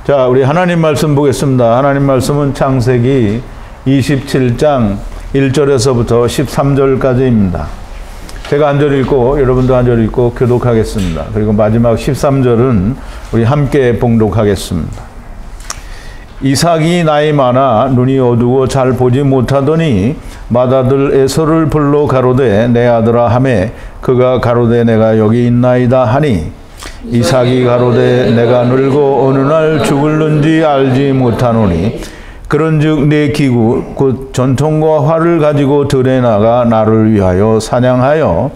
자, 우리 하나님 말씀 보겠습니다. 하나님 말씀은 창세기 27장 1절에서부터 13절까지입니다. 제가 한 절 읽고 여러분도 한 절 읽고 교독하겠습니다. 그리고 마지막 13절은 우리 함께 봉독하겠습니다. 이삭이 나이 많아 눈이 어두워 잘 보지 못하더니 맏아들 에서를 불러 가로되 내 아들아 하매 그가 가로되 내가 여기 있나이다 하니 이삭이 가로되 내가 늙어 어느 날 죽을는지 알지 못하노니 그런즉 내 기구 곧 전통과 활을 가지고 들에 나가 나를 위하여 사냥하여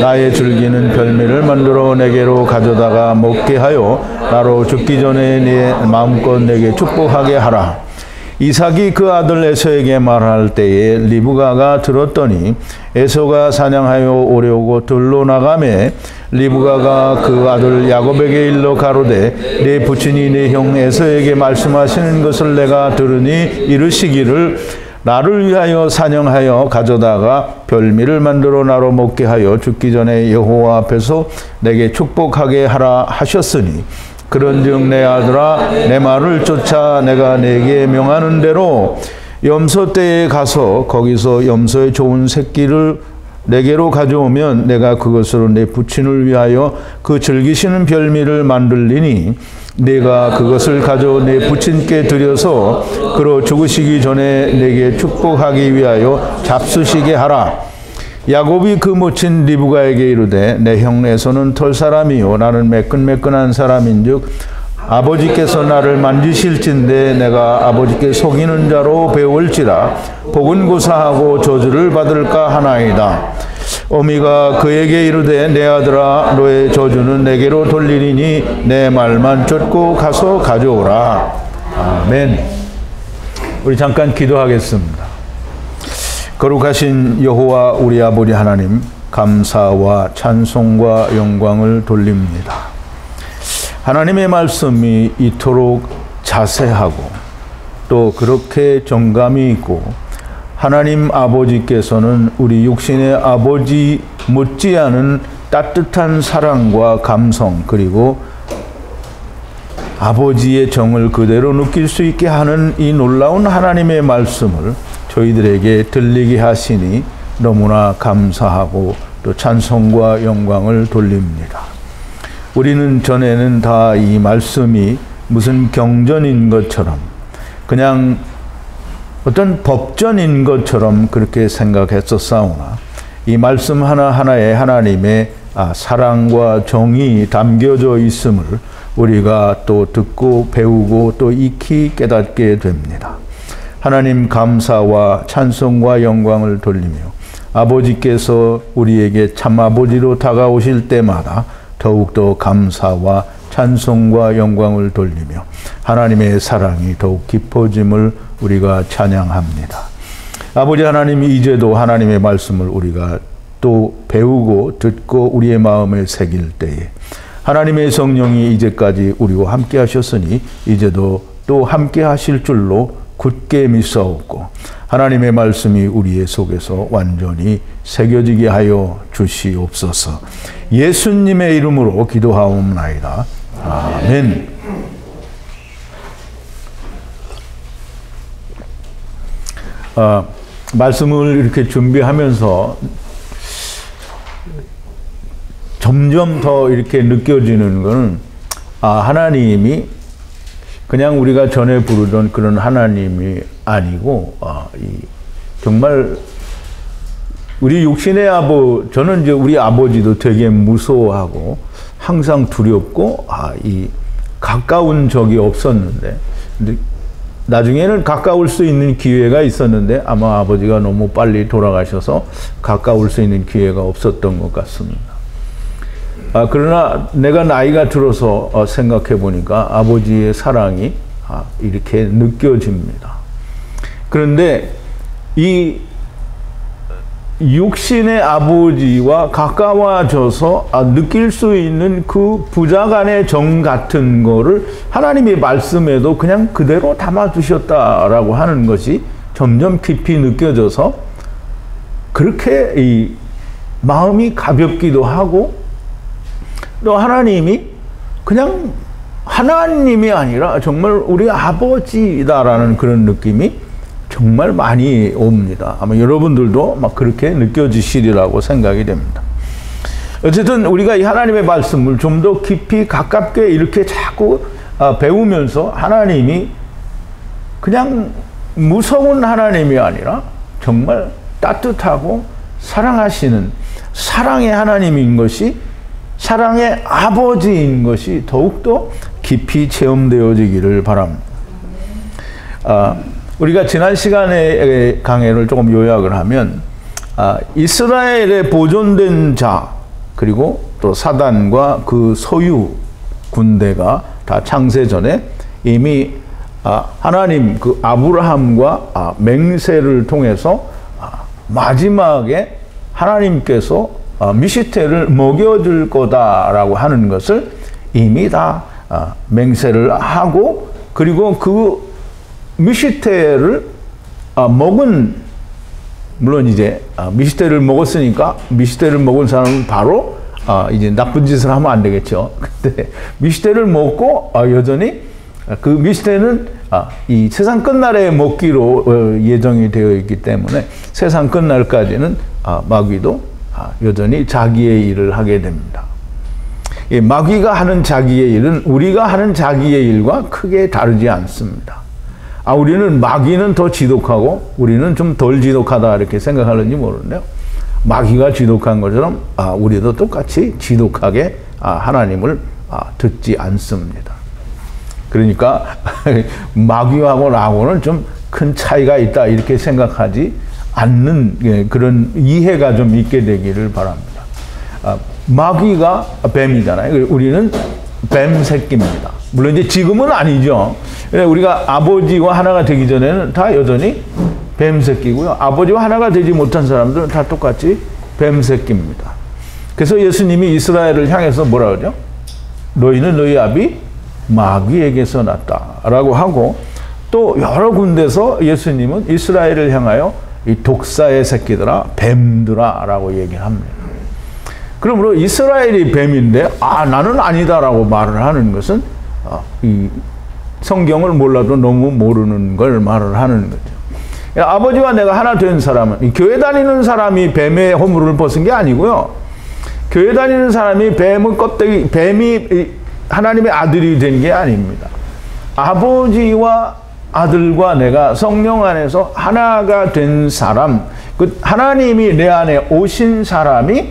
나의 즐기는 별미를 만들어 내게로 가져다가 먹게 하여 나로 죽기 전에 내 마음껏 내게 축복하게 하라. 이삭이 그 아들 에서에게 말할 때에 리브가가 들었더니 에서가 사냥하여 오려고 들로 나가매 리브가가 그 아들 야곱에게 일러 가로되 내 부친이 내 형 에서에게 말씀하시는 것을 내가 들으니 이르시기를 나를 위하여 사냥하여 가져다가 별미를 만들어 나로 먹게 하여 죽기 전에 여호와 앞에서 내게 축복하게 하라 하셨으니 그런즉 내 아들아 내 말을 쫓아 내가 내게 명하는 대로 염소 떼에 가서 거기서 염소의 좋은 새끼를 내게로 가져오면 내가 그것으로 내 부친을 위하여 그 즐기시는 별미를 만들리니 내가 그것을 가져 내 부친께 드려서 그로 죽으시기 전에 내게 축복하기 위하여 잡수시게 하라. 야곱이 그 모친 리브가에게 이르되 내 형 에서는 털 사람이요 나는 매끈매끈한 사람인즉 아버지께서 나를 만지실진데 내가 아버지께 속이는 자로 배울지라 복은 고사하고 저주를 받을까 하나이다. 어미가 그에게 이르되 내 아들아 너의 저주는 내게로 돌리리니 내 말만 쫓고 가서 가져오라. 아멘. 우리 잠깐 기도하겠습니다. 거룩하신 여호와 우리 아버지 하나님, 감사와 찬송과 영광을 돌립니다. 하나님의 말씀이 이토록 자세하고 또 그렇게 정감이 있고 하나님 아버지께서는 우리 육신의 아버지 못지않은 따뜻한 사랑과 감성 그리고 아버지의 정을 그대로 느낄 수 있게 하는 이 놀라운 하나님의 말씀을 저희들에게 들리게 하시니 너무나 감사하고 또 찬송과 영광을 돌립니다. 우리는 전에는 다 이 말씀이 무슨 경전인 것처럼 그냥 어떤 법전인 것처럼 그렇게 생각했었사오나 이 말씀 하나하나에 하나님의 사랑과 정이 담겨져 있음을 우리가 또 듣고 배우고 또 익히 깨닫게 됩니다. 하나님 감사와 찬송과 영광을 돌리며 아버지께서 우리에게 참 아버지로 다가오실 때마다 더욱더 감사와 찬송과 영광을 돌리며 하나님의 사랑이 더욱 깊어짐을 우리가 찬양합니다. 아버지 하나님 이제도 하나님의 말씀을 우리가 또 배우고 듣고 우리의 마음에 새길 때에 하나님의 성령이 이제까지 우리와 함께 하셨으니 이제도 또 함께 하실 줄로 굳게 믿사옵고 하나님의 말씀이 우리의 속에서 완전히 새겨지게 하여 주시옵소서. 예수님의 이름으로 기도하옵나이다. 아멘. 말씀을 이렇게 준비하면서 점점 더 이렇게 느껴지는 것은 하나님이 그냥 우리가 전에 부르던 그런 하나님이 아니고 정말 우리 육신의 저는 이제 우리 아버지도 되게 무서워하고 항상 두렵고 이 가까운 적이 없었는데 근데 나중에는 가까울 수 있는 기회가 있었는데 아마 아버지가 너무 빨리 돌아가셔서 가까울 수 있는 기회가 없었던 것 같습니다. 그러나 내가 나이가 들어서 생각해 보니까 아버지의 사랑이 이렇게 느껴집니다. 그런데 이 육신의 아버지와 가까워져서 느낄 수 있는 그 부자간의 정 같은 거를 하나님의 말씀에도 그냥 그대로 담아두셨다라고 하는 것이 점점 깊이 느껴져서 그렇게 이 마음이 가볍기도 하고 또 하나님이 그냥 하나님이 아니라 정말 우리 아버지다라는 그런 느낌이 정말 많이 옵니다. 아마 여러분들도 막 그렇게 느껴지시리라고 생각이 됩니다. 어쨌든 우리가 이 하나님의 말씀을 좀 더 깊이 가깝게 이렇게 자꾸 배우면서 하나님이 그냥 무서운 하나님이 아니라 정말 따뜻하고 사랑하시는 사랑의 하나님인 것이, 사랑의 아버지인 것이 더욱더 깊이 체험되어지기를 바랍니다. 우리가 지난 시간의 강해를 조금 요약을 하면 이스라엘에 보존된 자, 그리고 또 사단과 그 소유 군대가 다 창세 전에 이미 하나님 그 아브라함과 맹세를 통해서 마지막에 하나님께서 미시테를 먹여줄 거다라고 하는 것을 이미 다 맹세를 하고, 그리고 그 미시테를 먹은, 물론 이제 미시테를 먹었으니까 미시테를 먹은 사람은 바로 이제 나쁜 짓을 하면 안 되겠죠. 근데 미시테를 먹고 여전히 그 미시테는 이 세상 끝날에 먹기로 예정이 되어 있기 때문에 세상 끝날까지는 마귀도 여전히 자기의 일을 하게 됩니다. 이 마귀가 하는 자기의 일은 우리가 하는 자기의 일과 크게 다르지 않습니다. 우리는 마귀는 더 지독하고 우리는 좀 덜 지독하다 이렇게 생각하는지 모르는데요. 마귀가 지독한 것처럼 우리도 똑같이 지독하게 하나님을 듣지 않습니다. 그러니까 마귀하고 나하고는 좀 큰 차이가 있다 이렇게 생각하지 않는 그런 이해가 좀 있게 되기를 바랍니다. 마귀가 뱀이잖아요. 우리는 뱀 새끼입니다. 물론 이제 지금은 아니죠. 우리가 아버지와 하나가 되기 전에는 다 여전히 뱀 새끼고요. 아버지와 하나가 되지 못한 사람들은 다 똑같이 뱀 새끼입니다. 그래서 예수님이 이스라엘을 향해서 뭐라 그러죠? 너희는 너희 아비 마귀에게서 났다라고 하고, 또 여러 군데서 예수님은 이스라엘을 향하여 이 독사의 새끼들아, 뱀들아 라고 얘기를 합니다. 그러므로 이스라엘이 뱀인데 나는 아니다라고 말을 하는 것은 이 성경을 몰라도 너무 모르는 걸 말을 하는 거죠. 아버지와 내가 하나 된 사람은, 교회 다니는 사람이 뱀의 허물을 벗은 게 아니고요. 교회 다니는 사람이 뱀의 껍데기, 뱀이 하나님의 아들이 된 게 아닙니다. 아버지와 아들과 내가 성령 안에서 하나가 된 사람, 그 하나님이 내 안에 오신 사람이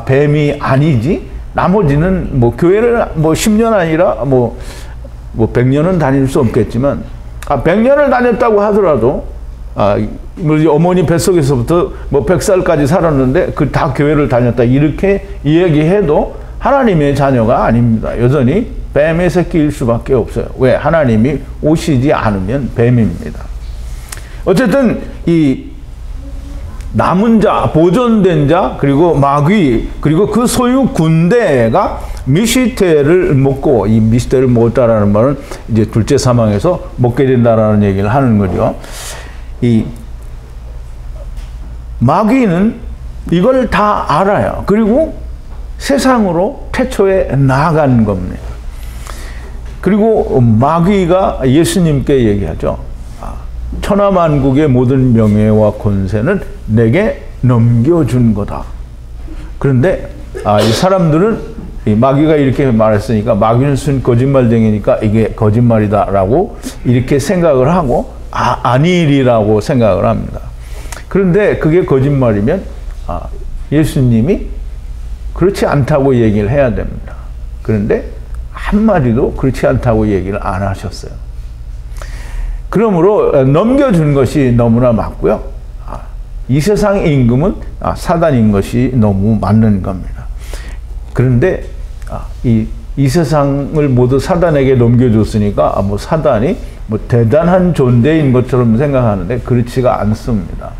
뱀이 아니지, 나머지는 뭐 교회를 뭐 10년 아니라 뭐 100년은 다닐 수 없겠지만 100년을 다녔다고 하더라도 어머니 뱃속에서부터 뭐 100살까지 살았는데 그 다 교회를 다녔다 이렇게 이야기해도 하나님의 자녀가 아닙니다. 여전히 뱀의 새끼일 수밖에 없어요. 왜? 하나님이 오시지 않으면 뱀입니다. 어쨌든 이 남은 자, 보존된 자, 그리고 마귀, 그리고 그 소유 군대가 미시테를 먹고, 이 미시테를 먹었다라는 말은 이제 둘째 사망에서 먹게 된다라는 얘기를 하는 거죠. 이 마귀는 이걸 다 알아요. 그리고 세상으로 태초에 나아간 겁니다. 그리고 마귀가 예수님께 얘기하죠. 천하만국의 모든 명예와 권세는 내게 넘겨준 거다. 그런데 이 사람들은 이 마귀가 이렇게 말했으니까 마귀는 순 거짓말쟁이니까 이게 거짓말이다라고 이렇게 생각을 하고 아니리라고 생각을 합니다. 그런데 그게 거짓말이면 예수님이 그렇지 않다고 얘기를 해야 됩니다. 그런데 한마디도 그렇지 않다고 얘기를 안 하셨어요. 그러므로 넘겨준 것이 너무나 맞고요. 이 세상 임금은 사단인 것이 너무 맞는 겁니다. 그런데 이 세상을 모두 사단에게 넘겨줬으니까 뭐 사단이 뭐 대단한 존재인 것처럼 생각하는데 그렇지가 않습니다.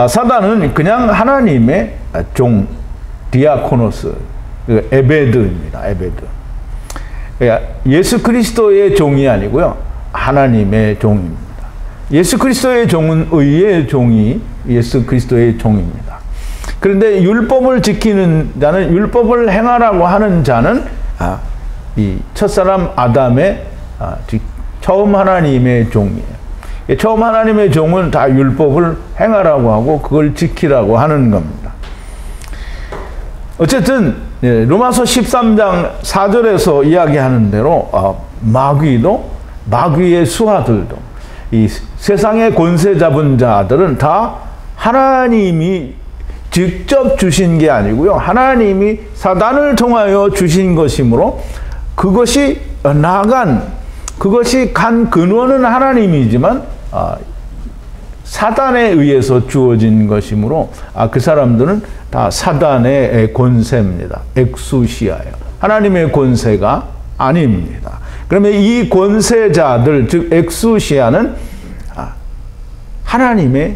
사단은 그냥 하나님의 종, 디아코노스, 에베드입니다. 에베드. 예수 그리스도의 종이 아니고요. 하나님의 종입니다. 예수 그리스도의 종은 의의 종이 예수 그리스도의 종입니다. 그런데 율법을 지키는 자는, 율법을 행하라고 하는 자는 이 첫사람 아담의 처음 하나님의 종이에요. 처음 하나님의 종은 다 율법을 행하라고 하고 그걸 지키라고 하는 겁니다. 어쨌든 로마서 13장 4절에서 이야기하는 대로 마귀도 마귀의 수하들도 이 세상의 권세 잡은 자들은 다 하나님이 직접 주신 게 아니고요. 하나님이 사단을 통하여 주신 것이므로 그것이 그것이 간 근원은 하나님이지만 사단에 의해서 주어진 것이므로 그 사람들은 다 사단의 권세입니다. 엑수시아예요. 하나님의 권세가 아닙니다. 그러면 이 권세자들, 즉 엑수시아는 하나님의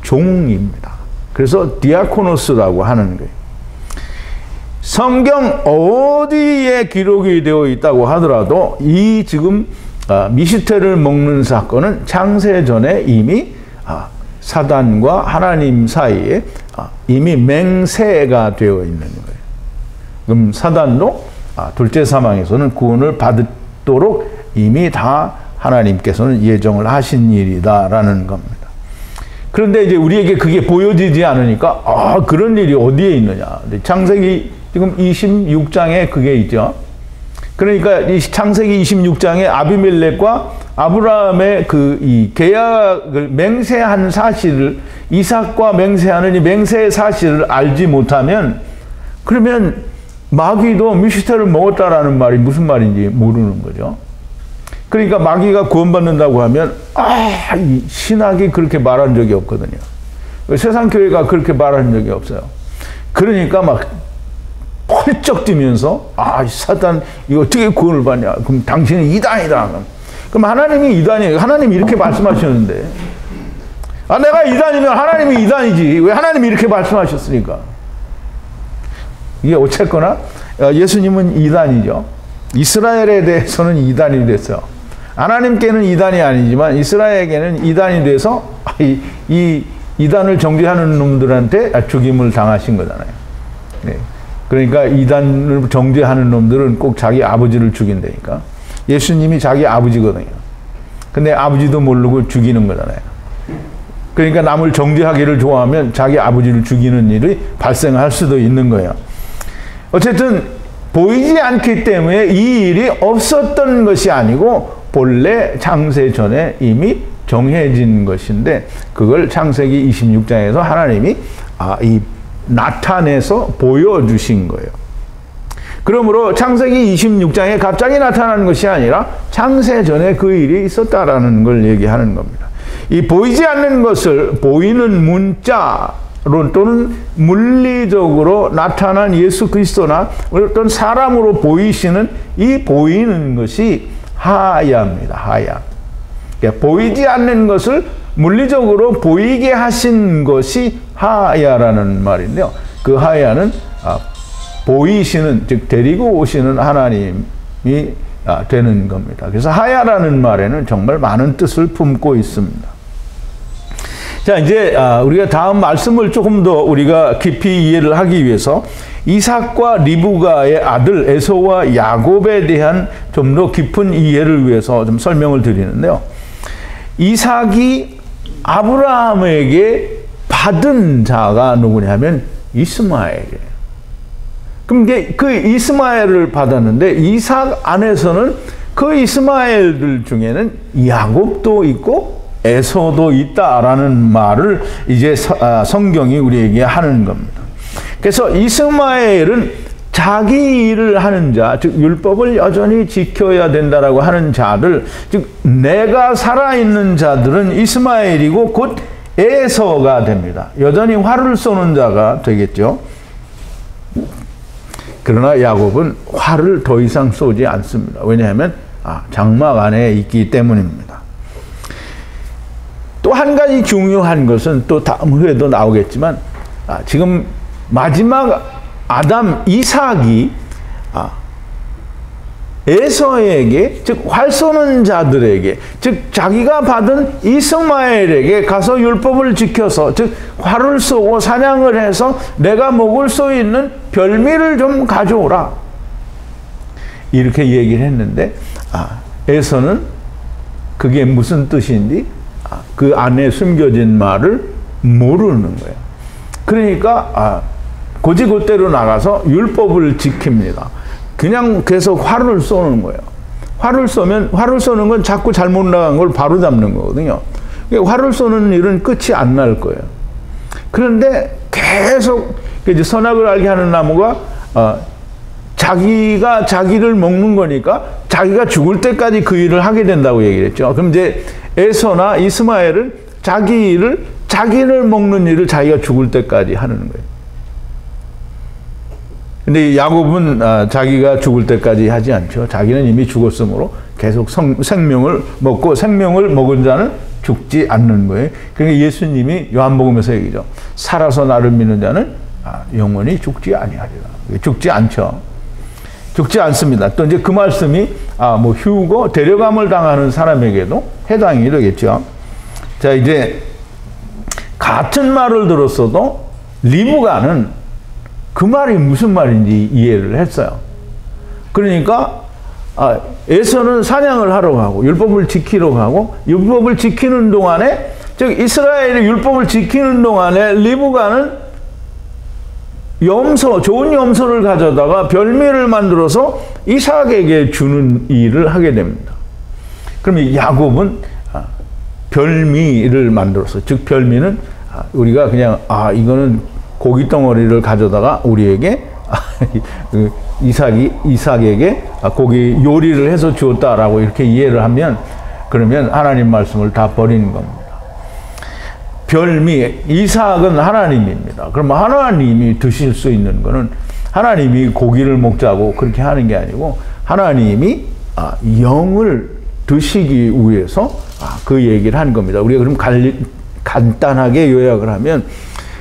종입니다. 그래서 디아코노스라고 하는 거예요. 성경 어디에 기록이 되어 있다고 하더라도 이 지금 미시태를 먹는 사건은 창세전에 이미 사단과 하나님 사이에 이미 맹세가 되어 있는 거예요. 그럼 사단도 둘째 사망에서는 구원을 받도록 이미 다 하나님께서는 예정을 하신 일이다라는 겁니다. 그런데 이제 우리에게 그게 보여지지 않으니까 그런 일이 어디에 있느냐. 창세기 지금 26장에 그게 있죠. 그러니까 이 창세기 26장에 아비멜렉과 아브라함의 이 계약을 맹세한 사실을 이삭과 맹세하는 이 맹세의 사실을 알지 못하면 그러면 마귀도 미시테를 먹었다라는 말이 무슨 말인지 모르는 거죠. 그러니까 마귀가 구원받는다고 하면 이 신학이 그렇게 말한 적이 없거든요. 세상 교회가 그렇게 말한 적이 없어요. 그러니까 막 펄쩍 뛰면서 사단 이거 어떻게 구원을 받냐? 그럼 당신은 이단이다. 그럼 하나님이 이단이에요. 하나님이 이렇게 말씀하셨는데 내가 이단이면 하나님이 이단이지. 왜 하나님이 이렇게 말씀하셨으니까. 이게 어쨌거나 예수님은 이단이죠. 이스라엘에 대해서는 이단이 됐어요. 하나님께는 이단이 아니지만 이스라엘에게는 이단이 돼서 이 이단을 정죄하는 놈들한테 죽임을 당하신 거잖아요. 네. 그러니까 이단을 정죄하는 놈들은 꼭 자기 아버지를 죽인다니까. 예수님이 자기 아버지거든요. 근데 아버지도 모르고 죽이는 거잖아요. 그러니까 남을 정죄하기를 좋아하면 자기 아버지를 죽이는 일이 발생할 수도 있는 거예요. 어쨌든 보이지 않기 때문에 이 일이 없었던 것이 아니고 본래 창세 전에 이미 정해진 것인데 그걸 창세기 26장에서 하나님이 나타내서 보여주신 거예요. 그러므로 창세기 26장에 갑자기 나타나는 것이 아니라 창세 전에 그 일이 있었다라는 걸 얘기하는 겁니다. 이 보이지 않는 것을 보이는 문자로 또는 물리적으로 나타난 예수 그리스도나 어떤 사람으로 보이시는 이 보이는 것이 하야입니다. 하야. 그러니까 보이지 않는 것을 물리적으로 보이게 하신 것이 하야라는 말인데요. 그 하야는 보이시는, 즉 데리고 오시는 하나님이 되는 겁니다. 그래서 하야라는 말에는 정말 많은 뜻을 품고 있습니다. 자, 이제 우리가 다음 말씀을 조금 더 우리가 깊이 이해를 하기 위해서 이삭과 리브가의 아들 에서와 야곱에 대한 좀 더 깊은 이해를 위해서 좀 설명을 드리는데요. 이삭이 아브라함에게 받은 자가 누구냐면 이스마엘이에요. 그럼 그 이스마엘을 받았는데 이삭 안에서는 그 이스마엘들 중에는 야곱도 있고 에서도 있다라는 말을 이제 성경이 우리에게 하는 겁니다. 그래서 이스마엘은 자기 일을 하는 자, 즉 율법을 여전히 지켜야 된다라고 하는 자들, 즉 내가 살아있는 자들은 이스마엘이고 곧 에서가 됩니다. 여전히 활을 쏘는 자가 되겠죠. 그러나 야곱은 활을 더 이상 쏘지 않습니다. 왜냐하면 장막 안에 있기 때문입니다. 또 한 가지 중요한 것은 또 다음 후에도 나오겠지만 지금 마지막 아담 이삭이 에서에게, 즉 활 쏘는 자들에게, 즉 자기가 받은 이스마엘에게 가서 율법을 지켜서, 즉 활을 쏘고 사냥을 해서 내가 먹을 수 있는 별미를 좀 가져오라. 이렇게 얘기를 했는데 에서는 그게 무슨 뜻인지 그 안에 숨겨진 말을 모르는 거예요. 그러니까 고지고대로 나가서 율법을 지킵니다. 그냥 계속 화를 쏘는 거예요. 화를 쏘는 건 자꾸 잘못 나간 걸 바로 잡는 거거든요. 화를 쏘는 일은 끝이 안 날 거예요. 그런데 계속 이제 선악을 알게 하는 나무가 자기가 자기를 먹는 거니까 자기가 죽을 때까지 그 일을 하게 된다고 얘기를 했죠. 그럼 이제 에서나 이스마엘은 자기를 먹는 일을 자기가 죽을 때까지 하는 거예요. 근데 야곱은 자기가 죽을 때까지 하지 않죠. 자기는 이미 죽었으므로 계속 생명을 먹고 생명을 먹은 자는 죽지 않는 거예요. 그러니까 예수님이 요한복음에서 얘기죠. 살아서 나를 믿는 자는 영원히 죽지 아니하리라. 죽지 않죠. 죽지 않습니다. 또 이제 그 말씀이 뭐 휴거 데려감을 당하는 사람에게도 해당이 되겠죠. 자, 이제 같은 말을 들었어도 리브가는 그 말이 무슨 말인지 이해를 했어요. 그러니까 에서는 사냥을 하러 가고 율법을 지키러 가고 율법을 지키는 동안에 즉 이스라엘의 율법을 지키는 동안에 리브가는 좋은 염소를 가져다가 별미를 만들어서 이삭에게 주는 일을 하게 됩니다. 그럼 야곱은 별미를 만들어서 즉 별미는 우리가 그냥 이거는 고기 덩어리를 가져다가 우리에게 이삭에게 고기 요리를 해서 주었다라고 이렇게 이해를 하면 그러면 하나님 말씀을 다 버리는 겁니다. 별미, 이삭은 하나님입니다. 그럼 하나님이 드실 수 있는 거는 하나님이 고기를 먹자고 그렇게 하는 게 아니고 하나님이 영을 드시기 위해서 그 얘기를 한 겁니다. 우리가 그럼 간단하게 요약을 하면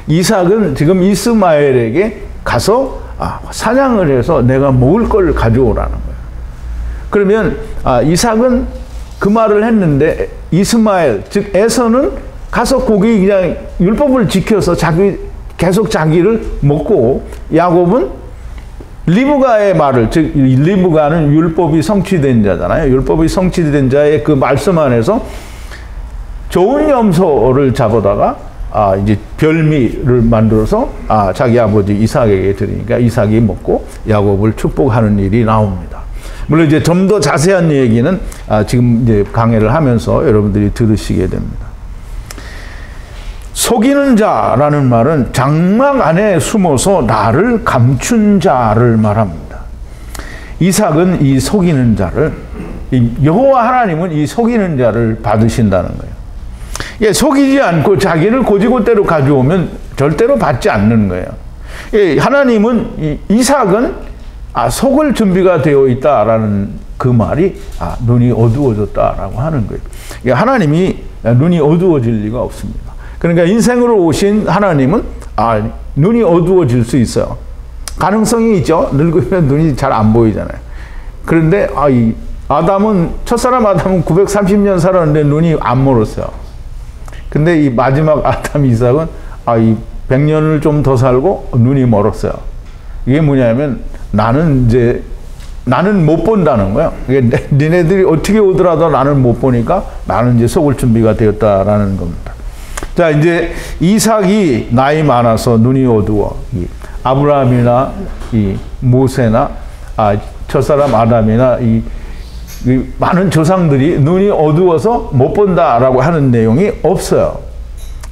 이삭은 지금 이스마엘에게 가서 사냥을 해서 내가 먹을 걸 가져오라는 거예요. 그러면 이삭은 그 말을 했는데 이스마엘 즉 에서는 가서 고기 그냥 율법을 지켜서 계속 자기를 먹고 야곱은 리브가의 말을 즉 리브가는 율법이 성취된 자잖아요. 율법이 성취된 자의 그 말씀 안에서 좋은 염소를 잡아다가 이제 별미를 만들어서 자기 아버지 이삭에게 드리니까 이삭이 먹고 야곱을 축복하는 일이 나옵니다. 물론 이제 좀 더 자세한 얘기는 지금 이제 강해를 하면서 여러분들이 들으시게 됩니다. 속이는 자라는 말은 장막 안에 숨어서 나를 감춘 자를 말합니다. 이삭은 이 속이는 자를 여호와 하나님은 이 속이는 자를 받으신다는 거예요. 속이지 않고 자기를 고지고대로 가져오면 절대로 받지 않는 거예요. 하나님은 이삭은 속을 준비가 되어 있다라는 그 말이 눈이 어두워졌다라고 하는 거예요. 하나님이 눈이 어두워질 리가 없습니다. 그러니까 인생으로 오신 하나님은 눈이 어두워질 수 있어요. 가능성이 있죠. 늙으면 눈이 잘 안 보이잖아요. 그런데 첫사람 아담은 930년 살았는데 눈이 안 멀었어요. 근데 이 마지막 아담 이삭은 이 100년을 좀 더 살고 눈이 멀었어요. 이게 뭐냐면 나는 못 본다는 거예요. 니네들이 어떻게 오더라도 나는 못 보니까 나는 이제 속을 준비가 되었다라는 겁니다. 자, 이제 이삭이 나이 많아서 눈이 어두워. 아브라함이나 모세나 첫사람 아담이나 이 많은 조상들이 눈이 어두워서 못 본다라고 하는 내용이 없어요.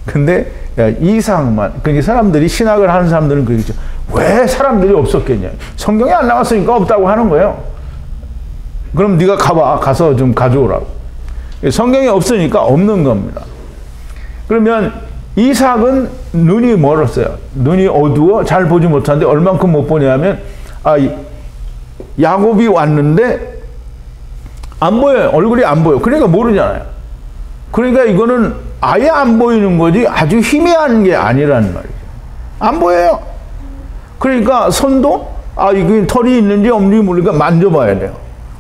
근데 이삭만, 그러니까 사람들이 신학을 하는 사람들은 그러겠죠. 왜 사람들이 없었겠냐? 성경에 안 나왔으니까 없다고 하는 거예요. 그럼 네가 가서 좀 가져오라고. 성경에 없으니까 없는 겁니다. 그러면 이삭은 눈이 멀었어요. 눈이 어두워 잘 보지 못하는데 얼만큼 못 보냐면 야곱이 왔는데 안 보여요. 얼굴이 안 보여. 그러니까 모르잖아요. 그러니까 이거는 아예 안 보이는 거지 아주 희미한 게 아니라는 말이죠. 안 보여요. 그러니까 손도 이게 털이 있는지 없는지 모르니까 만져봐야 돼요.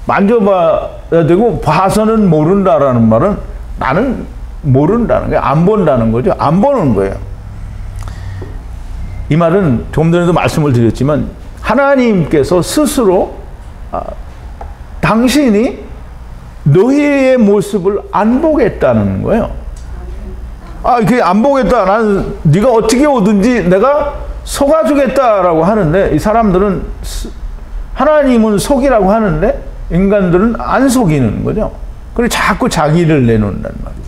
만져봐야 되고 봐서는 모른다라는 말은 나는 모른다는 거예요. 안 본다는 거죠. 안 보는 거예요. 이 말은 조금 전에도 말씀을 드렸지만 하나님께서 스스로 당신이 너희의 모습을 안 보겠다는 거예요. 그게 안 보겠다. 나는 네가 어떻게 오든지 내가 속아주겠다라고 하는데, 이 사람들은 하나님은 속이라고 하는데 인간들은 안 속이는 거죠. 그래서 자꾸 자기를 내놓는다는 말이죠.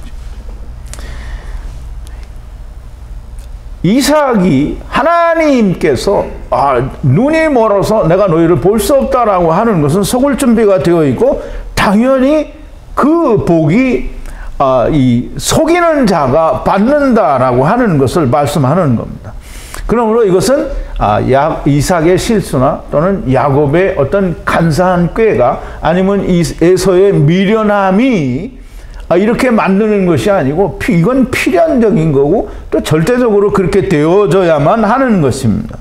이삭이 하나님께서 눈이 멀어서 내가 너희를 볼 수 없다라고 하는 것은 속을 준비가 되어 있고, 당연히 그 복이 이 속이는 자가 받는다라고 하는 것을 말씀하는 겁니다. 그러므로 이것은 이삭의 실수나 또는 야곱의 어떤 간사한 꾀가 아니면 에서의 미련함이 이렇게 만드는 것이 아니고, 이건 필연적인 거고 또 절대적으로 그렇게 되어져야만 하는 것입니다.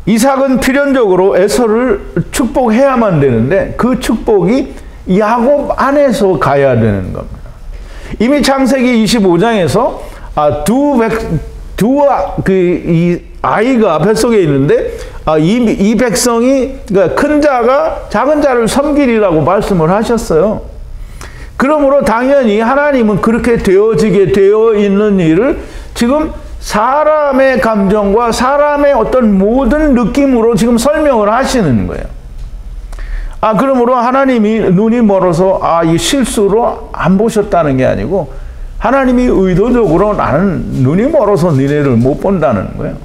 이삭은 필연적으로 에서를 축복해야만 되는데, 그 축복이 야곱 안에서 가야 되는 겁니다. 이미 창세기 25장에서 이 아이가 뱃속에 있는데, 이 백성이, 그러니까 큰 자가 작은 자를 섬기리라고 말씀을 하셨어요. 그러므로 당연히 하나님은 그렇게 되어지게 되어 있는 일을 지금 사람의 감정과 사람의 어떤 모든 느낌으로 지금 설명을 하시는 거예요. 그러므로 하나님이 눈이 멀어서 이 실수로 안 보셨다는 게 아니고, 하나님이 의도적으로 나는 눈이 멀어서 니네를 못 본다는 거예요.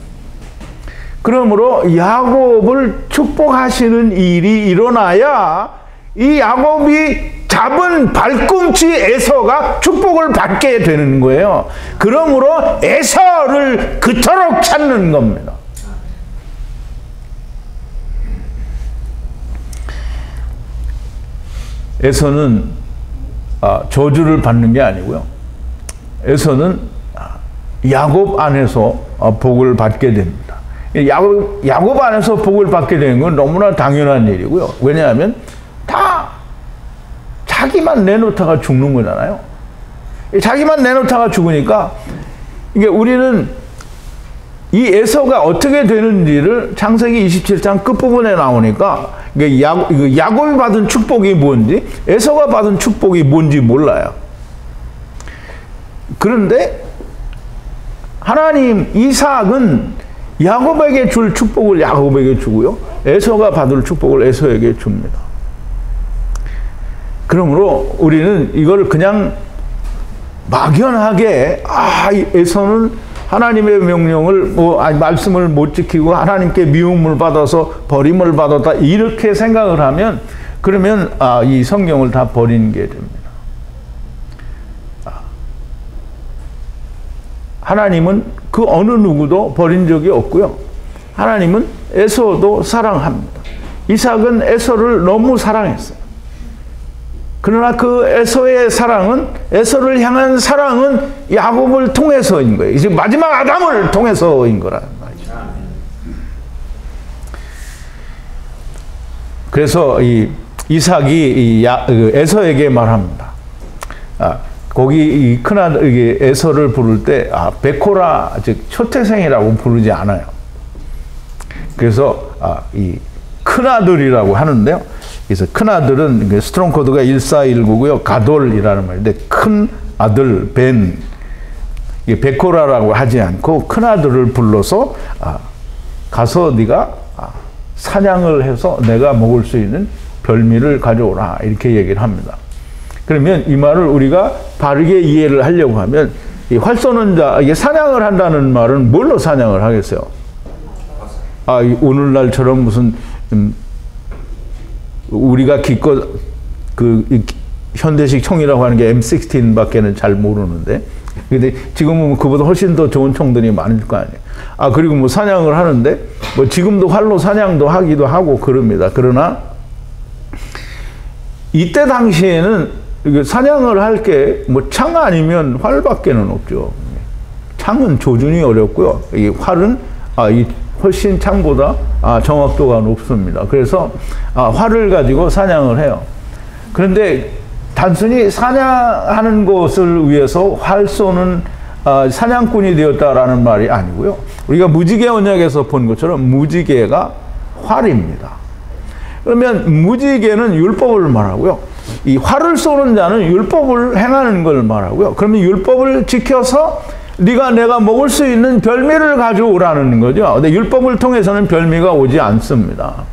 그러므로 야곱을 축복하시는 일이 일어나야 이 야곱이 잡은 발꿈치 에서가 축복을 받게 되는 거예요. 그러므로 에서를 그토록 찾는 겁니다. 에서는 저주를 받는 게 아니고요. 에서는 야곱 안에서 복을 받게 됩니다. 야곱 안에서 복을 받게 되는 건 너무나 당연한 일이고요. 왜냐하면 다 자기만 내놓다가 죽는 거잖아요. 자기만 내놓다가 죽으니까, 이게 우리는 이 에서가 어떻게 되는지를 창세기 27장 끝부분에 나오니까, 이게 야곱이 받은 축복이 뭔지, 에서가 받은 축복이 뭔지 몰라요. 그런데 하나님, 이삭은 야곱에게 줄 축복을 야곱에게 주고요, 에서가 받을 축복을 에서에게 줍니다. 그러므로 우리는 이걸 그냥 막연하게 에서는 하나님의 명령을 말씀을 못 지키고 하나님께 미움을 받아서 버림을 받았다, 이렇게 생각을 하면, 그러면 이 성경을 다 버리는 게 됩니다. 하나님은 그 어느 누구도 버린 적이 없고요. 하나님은 에서도 사랑합니다. 이삭은 에서를 너무 사랑했어요. 그러나 그 에서의 사랑은, 에서를 향한 사랑은 야곱을 통해서인 거예요. 이제 마지막 아담을 통해서인 거란 말이죠. 그래서 이삭이 에서에게 말합니다. 거기 이 큰아들 에서를 부를 때 베코라, 즉 초태생이라고 부르지 않아요. 그래서 이 큰아들이라고 하는데요. 그래서 큰아들은 스트롱 코드가 1419고요. 가돌이라는 말인데, 큰아들 벤, 베코라라고 하지 않고 큰아들을 불러서 가서 네가 사냥을 해서 내가 먹을 수 있는 별미를 가져오라, 이렇게 얘기를 합니다. 그러면 이 말을 우리가 바르게 이해를 하려고 하면, 이 활 쏘는 자, 이게 사냥을 한다는 말은 뭘로 사냥을 하겠어요? 오늘날처럼 무슨 우리가 기껏 현대식 총이라고 하는 게 M16밖에는 잘 모르는데, 근데 지금은 그보다 훨씬 더 좋은 총들이 많을 거 아니에요. 그리고 뭐 사냥을 하는데, 뭐 지금도 활로 사냥도 하기도 하고 그럽니다. 그러나 이때 당시에는 사냥을 할 게 뭐 창 아니면 활밖에는 없죠. 창은 조준이 어렵고요. 이 활은 훨씬 창보다 정확도가 높습니다. 그래서 활을 가지고 사냥을 해요. 그런데 단순히 사냥하는 것을 위해서 활 쏘는 사냥꾼이 되었다라는 말이 아니고요. 우리가 무지개 언약에서 본 것처럼 무지개가 활입니다. 그러면 무지개는 율법을 말하고요. 이 활을 쏘는 자는 율법을 행하는 걸 말하고요. 그러면 율법을 지켜서 네가 내가 먹을 수 있는 별미를 가져오라는 거죠. 근데 율법을 통해서는 별미가 오지 않습니다.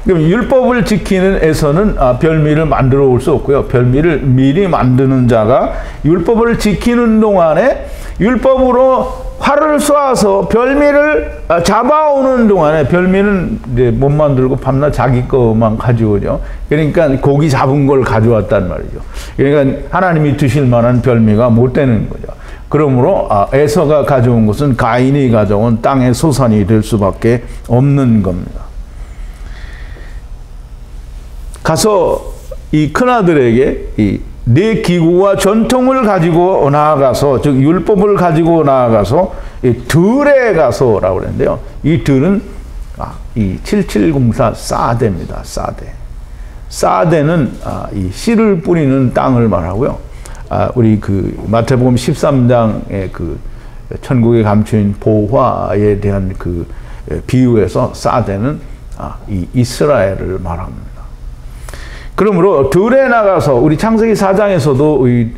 그럼 율법을 지키는 에서는 별미를 만들어 올 수 없고요. 별미를 미리 만드는 자가 율법을 지키는 동안에 율법으로 활을 쏘아서 별미를 잡아오는 동안에 별미는 이제 못 만들고 밤낮 자기 것만 가져오죠. 그러니까 고기 잡은 걸 가져왔단 말이죠. 그러니까 하나님이 드실 만한 별미가 못 되는 거죠. 그러므로 에서가 가져온 것은 가인이 가져온 땅의 소산이 될 수밖에 없는 겁니다. 가서 이 큰아들에게 이 내 기구와 전통을 가지고 나아가서, 즉 율법을 가지고 나아가서 이 들에 가서라고 그랬는데요. 이 들은 이 7704 사대입니다. 사대. 사대는 이 씨를 뿌리는 땅을 말하고요. 우리 그 마태복음 13장의 그 천국에 감추인 보화에 대한 그 비유에서 사대는 이 이스라엘을 말합니다. 그러므로 들에 나가서 우리 창세기 4장에서도 이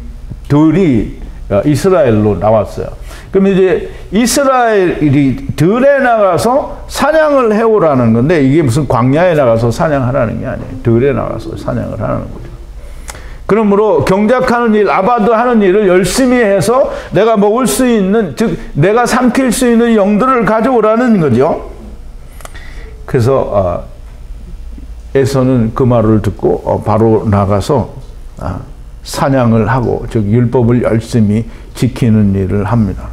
들이 이스라엘로 나왔어요. 그럼 이제 이스라엘이 들에 나가서 사냥을 해오라는 건데, 이게 무슨 광야에 나가서 사냥하라는 게 아니에요. 들에 나가서 사냥을 하는 거죠. 그러므로 경작하는 일, 아바드 하는 일을 열심히 해서 내가 먹을 수 있는, 즉 내가 삼킬 수 있는 영들을 가져오라는 거죠. 그래서 에서는 그 말을 듣고 바로 나가서 사냥을 하고, 즉 율법을 열심히 지키는 일을 합니다.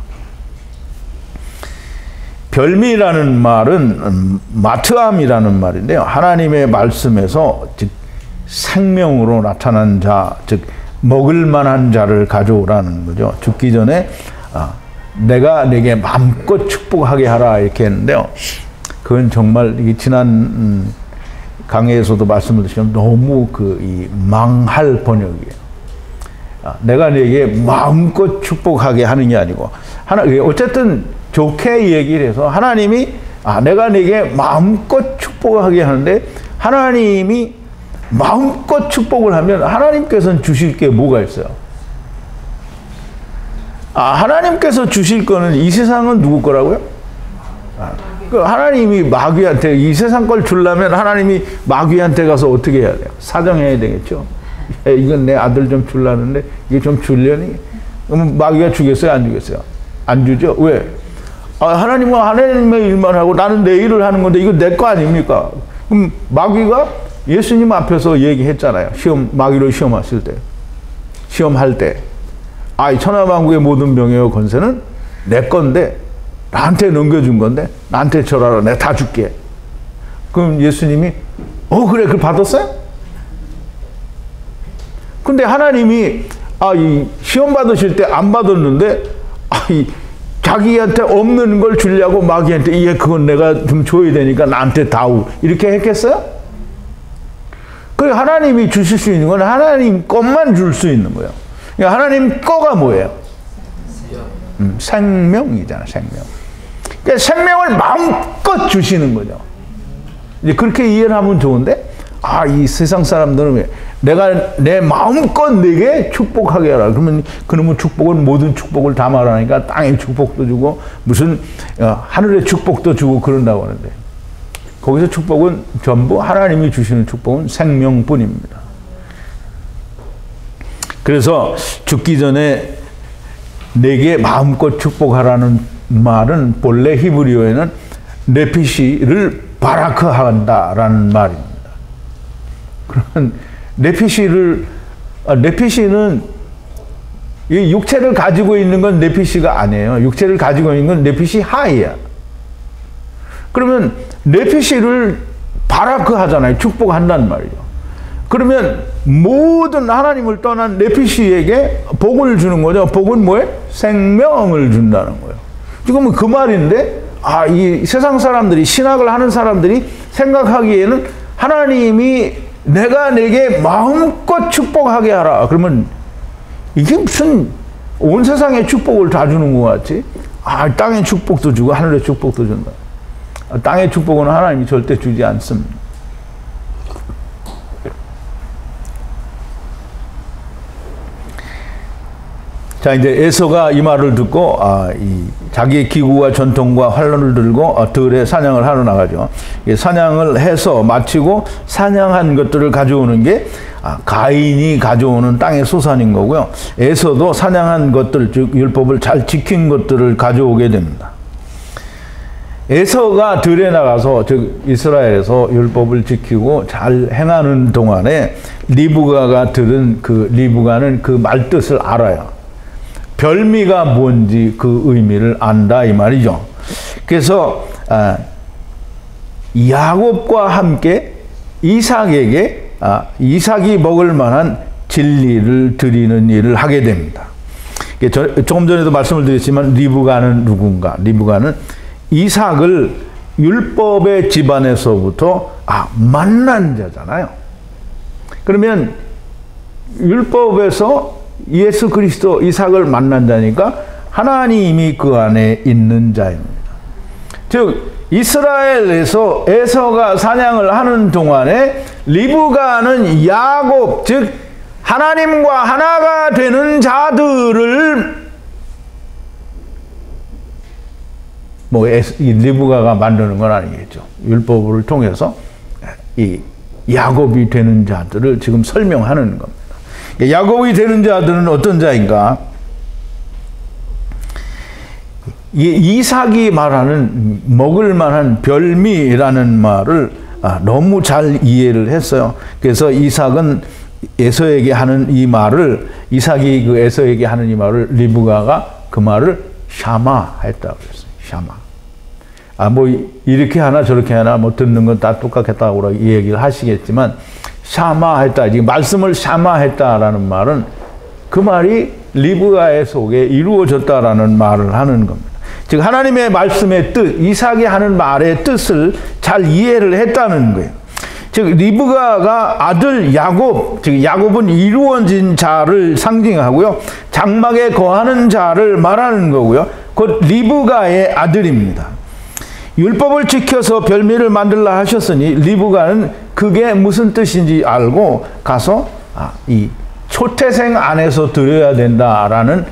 별미라는 말은 마트암이라는 말인데요. 하나님의 말씀에서 즉 생명으로 나타난 자, 즉 먹을 만한 자를 가져오라는 거죠. 죽기 전에 내가 내게 마음껏 축복하게 하라 이렇게 했는데요. 그건 정말 지난 강의에서도 말씀을 드리면 너무 이 망할 번역이에요. 내가 네게 마음껏 축복하게 하는 게 아니고, 어쨌든 좋게 얘기를 해서 하나님이 내가 네게 마음껏 축복하게 하는데, 하나님이 마음껏 축복을 하면 하나님께서는 주실 게 뭐가 있어요? 하나님께서 주실 거는 이 세상은 누구 거라고요? 하나님이 마귀한테 이 세상 걸 주려면 하나님이 마귀한테 가서 어떻게 해야 돼요? 사정해야 되겠죠. 이건 내 아들 좀 주려는데 이게 좀 주려니? 그러면 마귀가 주겠어요? 안 주겠어요? 안 주죠. 왜? 하나님은 하나님의 일만 하고 나는 내 일을 하는 건데 이거 내 거 아닙니까? 그럼 마귀가 예수님 앞에서 얘기했잖아요. 마귀로 시험하실 때, 시험할 때, 천하만국의 모든 명예와 권세는 내 건데, 나한테 넘겨준 건데 나한테 절하라, 내가 다 줄게. 그럼 예수님이 그래, 그걸 받았어요? 근데 하나님이 이 시험 받으실 때 안 받았는데 자기한테 없는 걸 주려고 마귀한테 그건 내가 좀 줘야 되니까 나한테 다오 이렇게 했겠어요? 그 하나님이 주실 수 있는 건 하나님 것만 줄 수 있는 거예요. 그러니까 하나님 거가 뭐예요? 생명이잖아, 생명. 그러니까 생명을 마음껏 주시는 거죠. 이제 그렇게 이해를 하면 좋은데, 이 세상 사람들은 내가 내 마음껏 내게 축복하게 하라. 그러면 그놈의 축복은 모든 축복을 다 말하니까 땅의 축복도 주고 무슨 하늘의 축복도 주고 그런다고 하는데, 거기서 축복은 전부 하나님이 주시는 축복은 생명뿐입니다. 그래서 죽기 전에 내게 마음껏 축복하라는 말은 본래 히브리어에는 네피시를 바라크한다라는 말입니다. 그러면 네피시는 이 육체를 가지고 있는 건 네피시가 아니에요. 육체를 가지고 있는 건 네피시 하이야. 그러면 네피시를 바라크하잖아요. 축복한다는 말이죠. 그러면 모든 하나님을 떠난 네피시에게 복을 주는 거죠. 복은 뭐예요? 생명을 준다는 거예요. 지금은 그 말인데, 이 세상 사람들이, 신학을 하는 사람들이 생각하기에는 하나님이 내가 내게 마음껏 축복하게 하라. 그러면 이게 무슨 온 세상의 축복을 다 주는 것 같지? 땅의 축복도 주고 하늘의 축복도 준다. 땅의 축복은 하나님이 절대 주지 않습니다. 자, 이제 에서가 이 말을 듣고 자기의 기구와 전통과 활론을 들고 들에 사냥을 하러 나가죠. 사냥을 해서 마치고 사냥한 것들을 가져오는 게 가인이 가져오는 땅의 소산인 거고요. 에서도 사냥한 것들, 즉 율법을 잘 지킨 것들을 가져오게 됩니다. 에서가 들에 나가서, 즉 이스라엘에서 율법을 지키고 잘 행하는 동안에 리브가가 들은 리브가는 그 말뜻을 알아요. 별미가 뭔지 그 의미를 안다 이 말이죠. 그래서 야곱과 함께 이삭에게 이삭이 먹을 만한 진리를 드리는 일을 하게 됩니다. 조금 전에도 말씀을 드렸지만 리브가는 누군가? 리브가는 이삭을 율법의 집안에서부터 만난 자잖아요. 그러면 율법에서 예수 그리스도 이삭을 만난 자니까 하나님이 그 안에 있는 자입니다. 즉 이스라엘에서 에서가 사냥을 하는 동안에 리브가는 야곱, 즉 하나님과 하나가 되는 자들을 이 리브가가 만드는 건 아니겠죠. 율법을 통해서 이 야곱이 되는 자들을 지금 설명하는 겁니다. 야곱이 되는 자들은 어떤 자인가? 이삭이 말하는 먹을 만한 별미라는 말을 너무 잘 이해를 했어요. 그래서 이삭은 에서에게 하는 이 말을, 이삭이 그 에서에게 하는 이 말을 리브가가 그 말을 샤마 했다고 그랬어요. 샤마. 뭐 이렇게 하나 저렇게 하나 뭐 듣는 건 다 똑같겠다고 이 얘기를 하시겠지만 샤마했다. 지금 말씀을 샤마했다라는 말은 그 말이 리브가의 속에 이루어졌다라는 말을 하는 겁니다. 즉 하나님의 말씀의 뜻, 이삭이 하는 말의 뜻을 잘 이해를 했다는 거예요. 즉 리브가가 아들 야곱, 즉 야곱은 이루어진 자를 상징하고요. 장막에 거하는 자를 말하는 거고요. 곧 리브가의 아들입니다. 율법을 지켜서 별미를 만들라 하셨으니 리브가는 그게 무슨 뜻인지 알고 가서 이 초태생 안에서 드려야 된다라는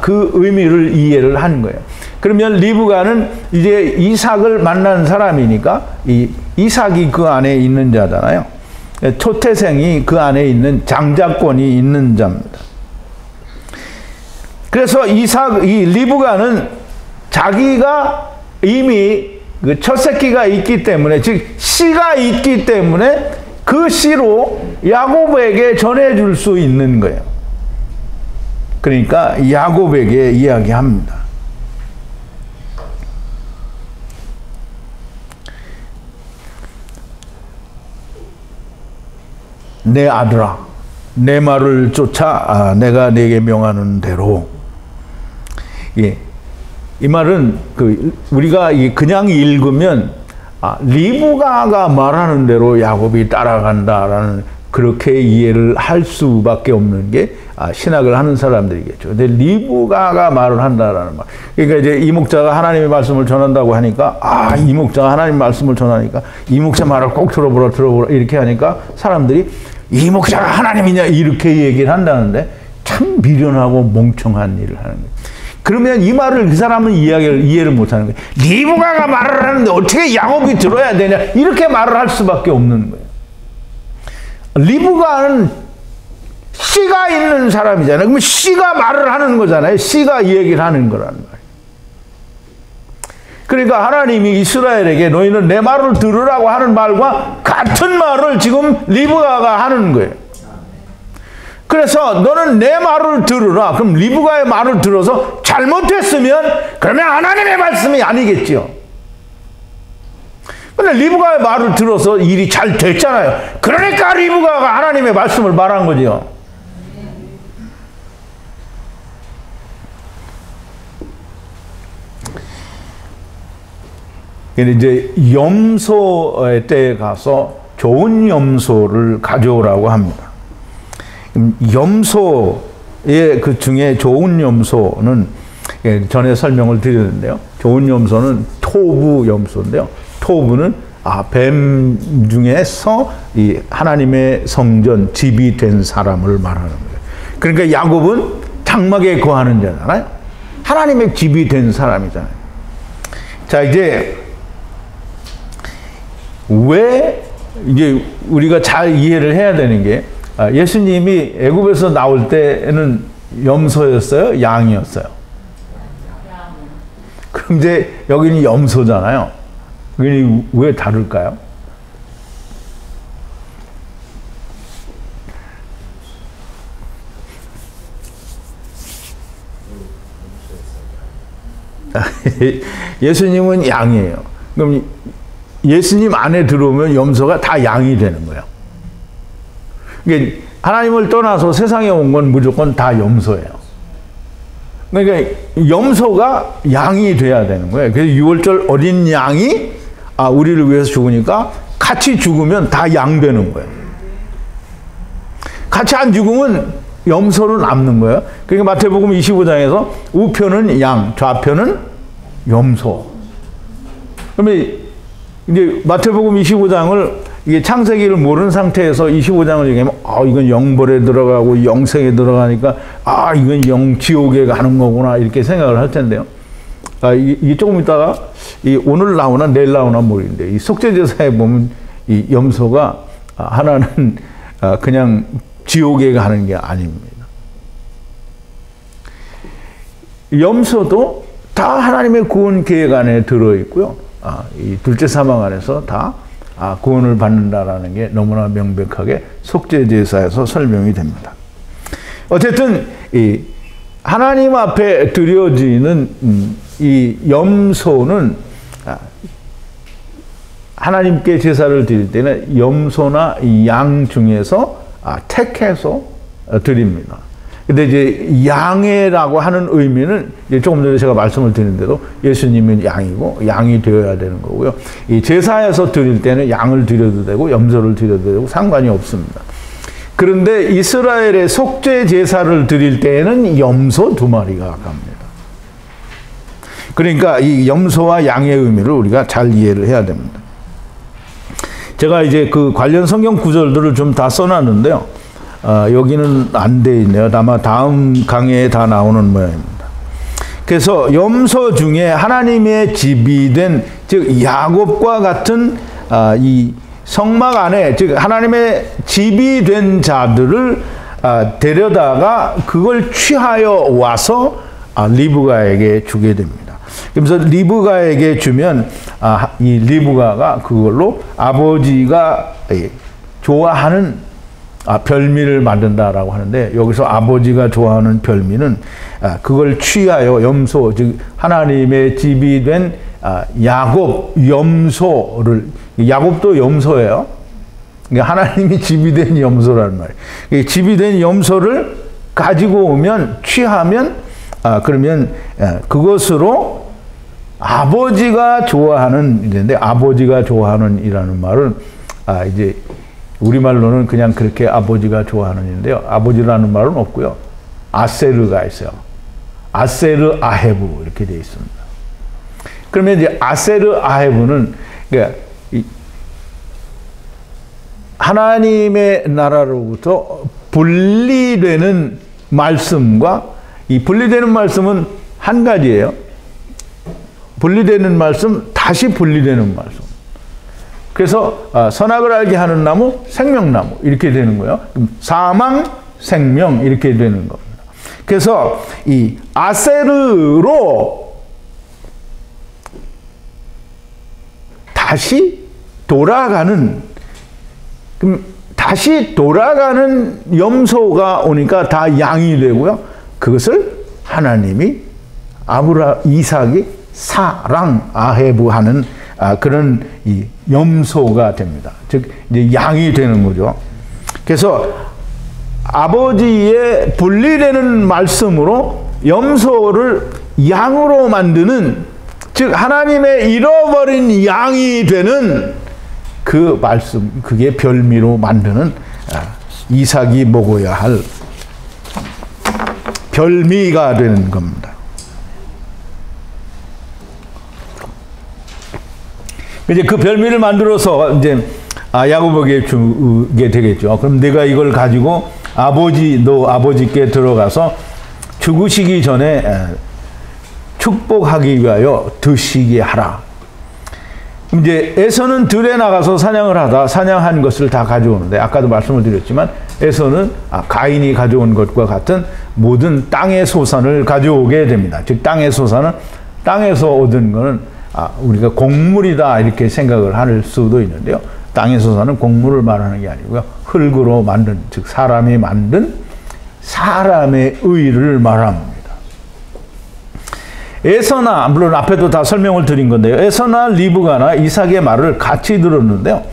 그 의미를 이해를 하는 거예요. 그러면 리브가는 이제 이삭을 만난 사람이니까 이삭이 그 안에 있는 자잖아요. 초태생이 그 안에 있는 장자권이 있는 자입니다. 그래서 이 리브가는 자기가 이미 그 첫 새끼가 있기 때문에, 즉 씨가 있기 때문에 그 씨로 야곱에게 전해줄 수 있는 거예요. 그러니까 야곱에게 이야기합니다. 내 아들아, 내 말을 쫓아 내가 네게 명하는 대로. 예. 이 말은 우리가 그냥 읽으면 리브가가 말하는 대로 야곱이 따라간다라는 그렇게 이해를 할 수밖에 없는 게 신학을 하는 사람들이겠죠. 근데 리브가가 말을 한다라는 말. 그러니까 이제 이 목자가 하나님의 말씀을 전한다고 하니까 이 목자가 하나님 말씀을 전하니까 이 목자 말을 꼭 들어보라 이렇게 하니까 사람들이 이 목자가 하나님이냐 이렇게 얘기를 한다는데 참 미련하고 멍청한 일을 하는 거예요. 그러면 이 말을 그 사람은 이해를 못하는 거예요. 리브가가 말을 하는데 어떻게 야곱이 들어야 되냐 이렇게 말을 할 수밖에 없는 거예요. 리브가는 씨가 있는 사람이잖아요. 그러면 씨가 말을 하는 거잖아요. 씨가 이 얘기를 하는 거라는 말이에요. 그러니까 하나님이 이스라엘에게 너희는 내 말을 들으라고 하는 말과 같은 말을 지금 리브가가 하는 거예요. 그래서 너는 내 말을 들으라. 그럼 리브가의 말을 들어서 잘못했으면 그러면 하나님의 말씀이 아니겠지요. 근데 리브가의 말을 들어서 일이 잘 됐잖아요. 그러니까 리브가가 하나님의 말씀을 말한 거지요. 이제 염소의 때에 가서 좋은 염소를 가져오라고 합니다. 염소의 그 중에 좋은 염소는 전에 설명을 드렸는데요. 좋은 염소는 토부 염소인데요. 토부는 뱀 중에서 이 하나님의 성전 집이 된 사람을 말하는 거예요. 그러니까 야곱은 장막에 거하는 자잖아요. 하나님의 집이 된 사람이잖아요. 자, 이제 왜 이제 우리가 잘 이해를 해야 되는 게 예수님이 애굽에서 나올 때는 염소였어요? 양이었어요? 그럼 이제 여기는 염소잖아요. 왜 다를까요? 예수님은 양이에요. 그럼 예수님 안에 들어오면 염소가 다 양이 되는 거예요. 그러니까 하나님을 떠나서 세상에 온 건 무조건 다 염소예요. 그러니까 염소가 양이 돼야 되는 거예요. 그래서 6월절 어린 양이 우리를 위해서 죽으니까 같이 죽으면 다 양 되는 거예요. 같이 안 죽으면 염소로 남는 거예요. 그러니까 마태복음 25장에서 우편은 양, 좌편은 염소. 그러면 이제 마태복음 25장을 이게 창세기를 모르는 상태에서 25장을 얘기하면 이건 영벌에 들어가고 영생에 들어가니까 이건 지옥에 가는 거구나 이렇게 생각을 할 텐데요. 이게 조금 있다가 오늘 나오나 내일 나오나 모르겠는데 이 속죄제사에 보면 이 염소가 하나는 그냥 지옥에 가는 게 아닙니다. 염소도 다 하나님의 구원 계획 안에 들어있고요. 이 둘째 사망 안에서 다 구원을 받는다라는 게 너무나 명백하게 속죄제사에서 설명이 됩니다. 어쨌든 이 하나님 앞에 드려지는 이 염소는 하나님께 제사를 드릴 때는 염소나 양 중에서 택해서 드립니다. 근데 이제 양해라고 하는 의미는 이제 조금 전에 제가 말씀을 드린 대로 예수님은 양이고 양이 되어야 되는 거고요. 이 제사에서 드릴 때는 양을 드려도 되고 염소를 드려도 되고 상관이 없습니다. 그런데 이스라엘의 속죄 제사를 드릴 때에는 염소 2마리가 갑니다. 그러니까 이 염소와 양의 의미를 우리가 잘 이해를 해야 됩니다. 제가 이제 그 관련 성경 구절들을 좀 다 써놨는데요. 여기는 안 돼 있네요. 아마 다음 강의에 다 나오는 모양입니다. 그래서 염소 중에 하나님의 집이 된, 즉 야곱과 같은 이 성막 안에, 즉 하나님의 집이 된 자들을 데려다가 그걸 취하여 와서 리브가에게 주게 됩니다. 그래서 리브가에게 주면 이 리브가가 그걸로 아버지가 좋아하는 별미를 만든다라고 하는데, 여기서 아버지가 좋아하는 별미는 그걸 취하여 염소, 즉 하나님의 집이 된 야곱 염소를, 야곱도 염소예요. 그러니까 하나님이 집이 된 염소라는 말이에요. 집이 된 염소를 가지고 오면, 취하면 그러면 그것으로 아버지가 좋아하는 일인데, 아버지가 좋아하는 이라는 말은 이제 우리말로는 그냥 그렇게 아버지가 좋아하는 일인데요. 아버지라는 말은 없고요. 아세르가 있어요. 아세르 아헤브 이렇게 되어 있습니다. 그러면 이제 아세르 아헤브는 그러니까 하나님의 나라로부터 분리되는 말씀과, 이 분리되는 말씀은 한 가지예요. 분리되는 말씀, 다시 분리되는 말씀. 그래서 선악을 알게 하는 나무, 생명나무 이렇게 되는 거예요. 사망, 생명 이렇게 되는 겁니다. 그래서 이 아세르로 다시 돌아가는, 그럼 다시 돌아가는 염소가 오니까 다 양이 되고요. 그것을 하나님이 이삭이 사랑 아헤브 하는 그런 이 염소가 됩니다. 즉 이제 양이 되는 거죠. 그래서 아버지의 분리되는 말씀으로 염소를 양으로 만드는, 즉 하나님의 잃어버린 양이 되는 그 말씀, 그게 별미로 만드는 이삭이 먹어야 할 별미가 되는 겁니다. 이제 그 별미를 만들어서 이제 야곱에게 주게 되겠죠. 그럼 내가 이걸 가지고 너 아버지께 들어가서 죽으시기 전에 축복하기 위하여 드시게 하라. 이제 에서는 들에 나가서 사냥을 하다 사냥한 것을 다 가져오는데, 아까도 말씀을 드렸지만 에서는 가인이 가져온 것과 같은 모든 땅의 소산을 가져오게 됩니다. 즉 땅의 소산은 땅에서 얻은 것은 우리가 곡물이다 이렇게 생각을 할 수도 있는데요. 땅의 소산은 곡물을 말하는 게 아니고요. 흙으로 만든, 즉 사람이 만든 사람의 의를 말합니다. 에서나, 물론 앞에도 다 설명을 드린 건데요. 에서나 리브가나 이삭의 말을 같이 들었는데요.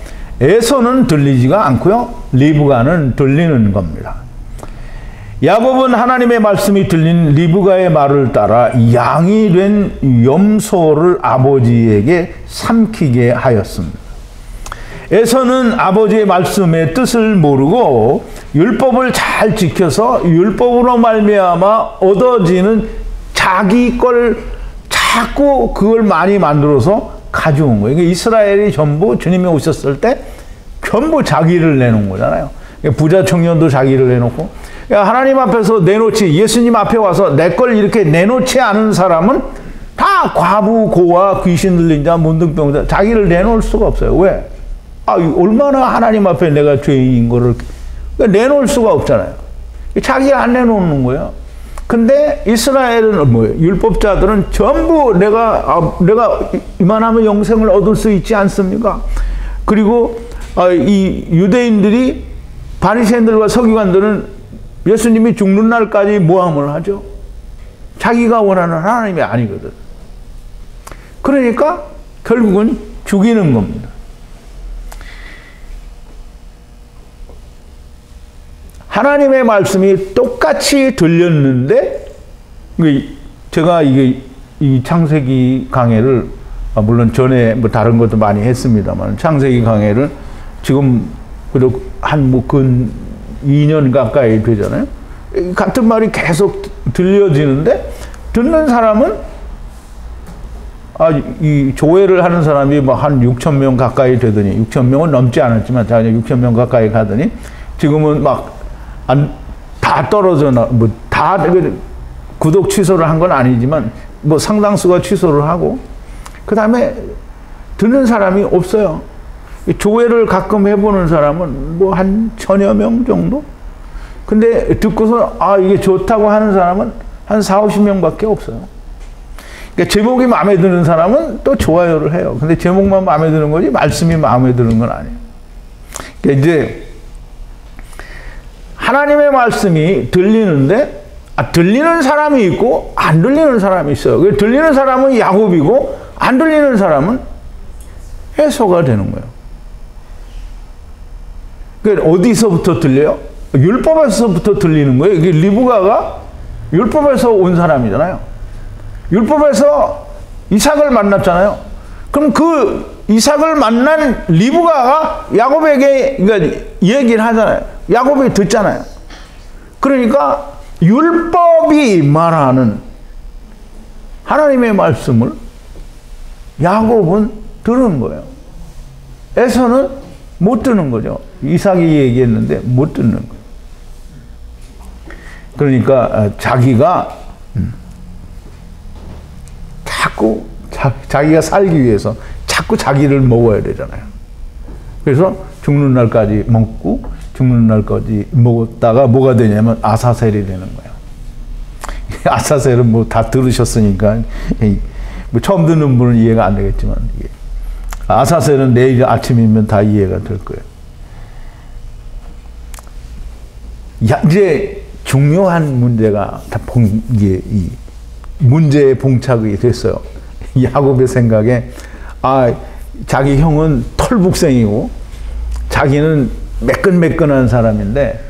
에서는 들리지가 않고요. 리브가는 들리는 겁니다. 야곱은 하나님의 말씀이 들린 리브가의 말을 따라 양이 된 염소를 아버지에게 삼키게 하였습니다. 에서는 아버지의 말씀의 뜻을 모르고 율법을 잘 지켜서 율법으로 말미암아 얻어지는 자기 걸 자꾸 그걸 많이 만들어서 가져온 거예요. 이스라엘이 전부 주님이 오셨을 때 전부 자기를 내놓은 거잖아요. 부자 청년도 자기를 내놓고, 하나님 앞에서 내놓지, 예수님 앞에 와서 내 걸 이렇게 내놓지 않은 사람은 다 과부, 고아, 귀신 들린 자, 문둥병자, 자기를 내놓을 수가 없어요. 왜? 얼마나 하나님 앞에 내가 죄인 거를 내놓을 수가 없잖아요. 자기가 안 내놓는 거예요. 근데 이스라엘은 뭐예요? 율법자들은 전부 내가 이만하면 영생을 얻을 수 있지 않습니까? 그리고 이 유대인들이, 바리새인들과 서기관들은 예수님이 죽는 날까지 모함을 하죠. 자기가 원하는 하나님이 아니거든. 그러니까 결국은 죽이는 겁니다. 하나님의 말씀이 똑같이 들렸는데, 제가 이 창세기 강해를, 물론 전에 뭐 다른 것도 많이 했습니다만, 창세기 강해를 지금 그래도 근 2년 가까이 되잖아요. 같은 말이 계속 들려지는데, 듣는 사람은, 이 조회를 하는 사람이 뭐 한 6천 명 가까이 되더니, 6천 명은 넘지 않았지만, 6천 명 가까이 가더니, 지금은 막, 다 떨어져, 다 구독 취소를 한 건 아니지만, 뭐 상당수가 취소를 하고, 그 다음에 듣는 사람이 없어요. 조회를 가끔 해보는 사람은 뭐 한 1000여 명 정도? 근데 듣고서, 이게 좋다고 하는 사람은 한 40, 50명밖에 없어요. 그러니까 제목이 마음에 드는 사람은 또 좋아요를 해요. 근데 제목만 마음에 드는 거지, 말씀이 마음에 드는 건 아니에요. 그러니까 이제, 하나님의 말씀이 들리는데, 들리는 사람이 있고 안 들리는 사람이 있어요. 들리는 사람은 야곱이고 안 들리는 사람은 에서가 되는 거예요. 그러니까 어디서부터 들려요? 율법에서부터 들리는 거예요. 이게 리브가가 율법에서 온 사람이잖아요. 율법에서 이삭을 만났잖아요. 그럼 그 이삭을 만난 리브가가 야곱에게 얘기를 하잖아요. 야곱이 듣잖아요. 그러니까 율법이 말하는 하나님의 말씀을 야곱은 들은 거예요. 에서는 못 듣는 거죠. 이삭이 얘기했는데 못 듣는 거예요. 그러니까 자기가 자꾸 자기가 살기 위해서 자꾸 자기를 먹어야 되잖아요. 그래서 죽는 날까지 먹고 죽는 날까지 먹었다가 뭐가 되냐면 아사셀이 되는 거예요. 아사셀은 뭐 다 들으셨으니까 뭐 처음 듣는 분은 이해가 안 되겠지만, 아사셀은 내일 아침이면 다 이해가 될 거예요. 이제 중요한 문제가 다 이 문제에 봉착이 됐어요. 야곱의 생각에 자기 형은 털북생이고 자기는 매끈매끈한 사람인데,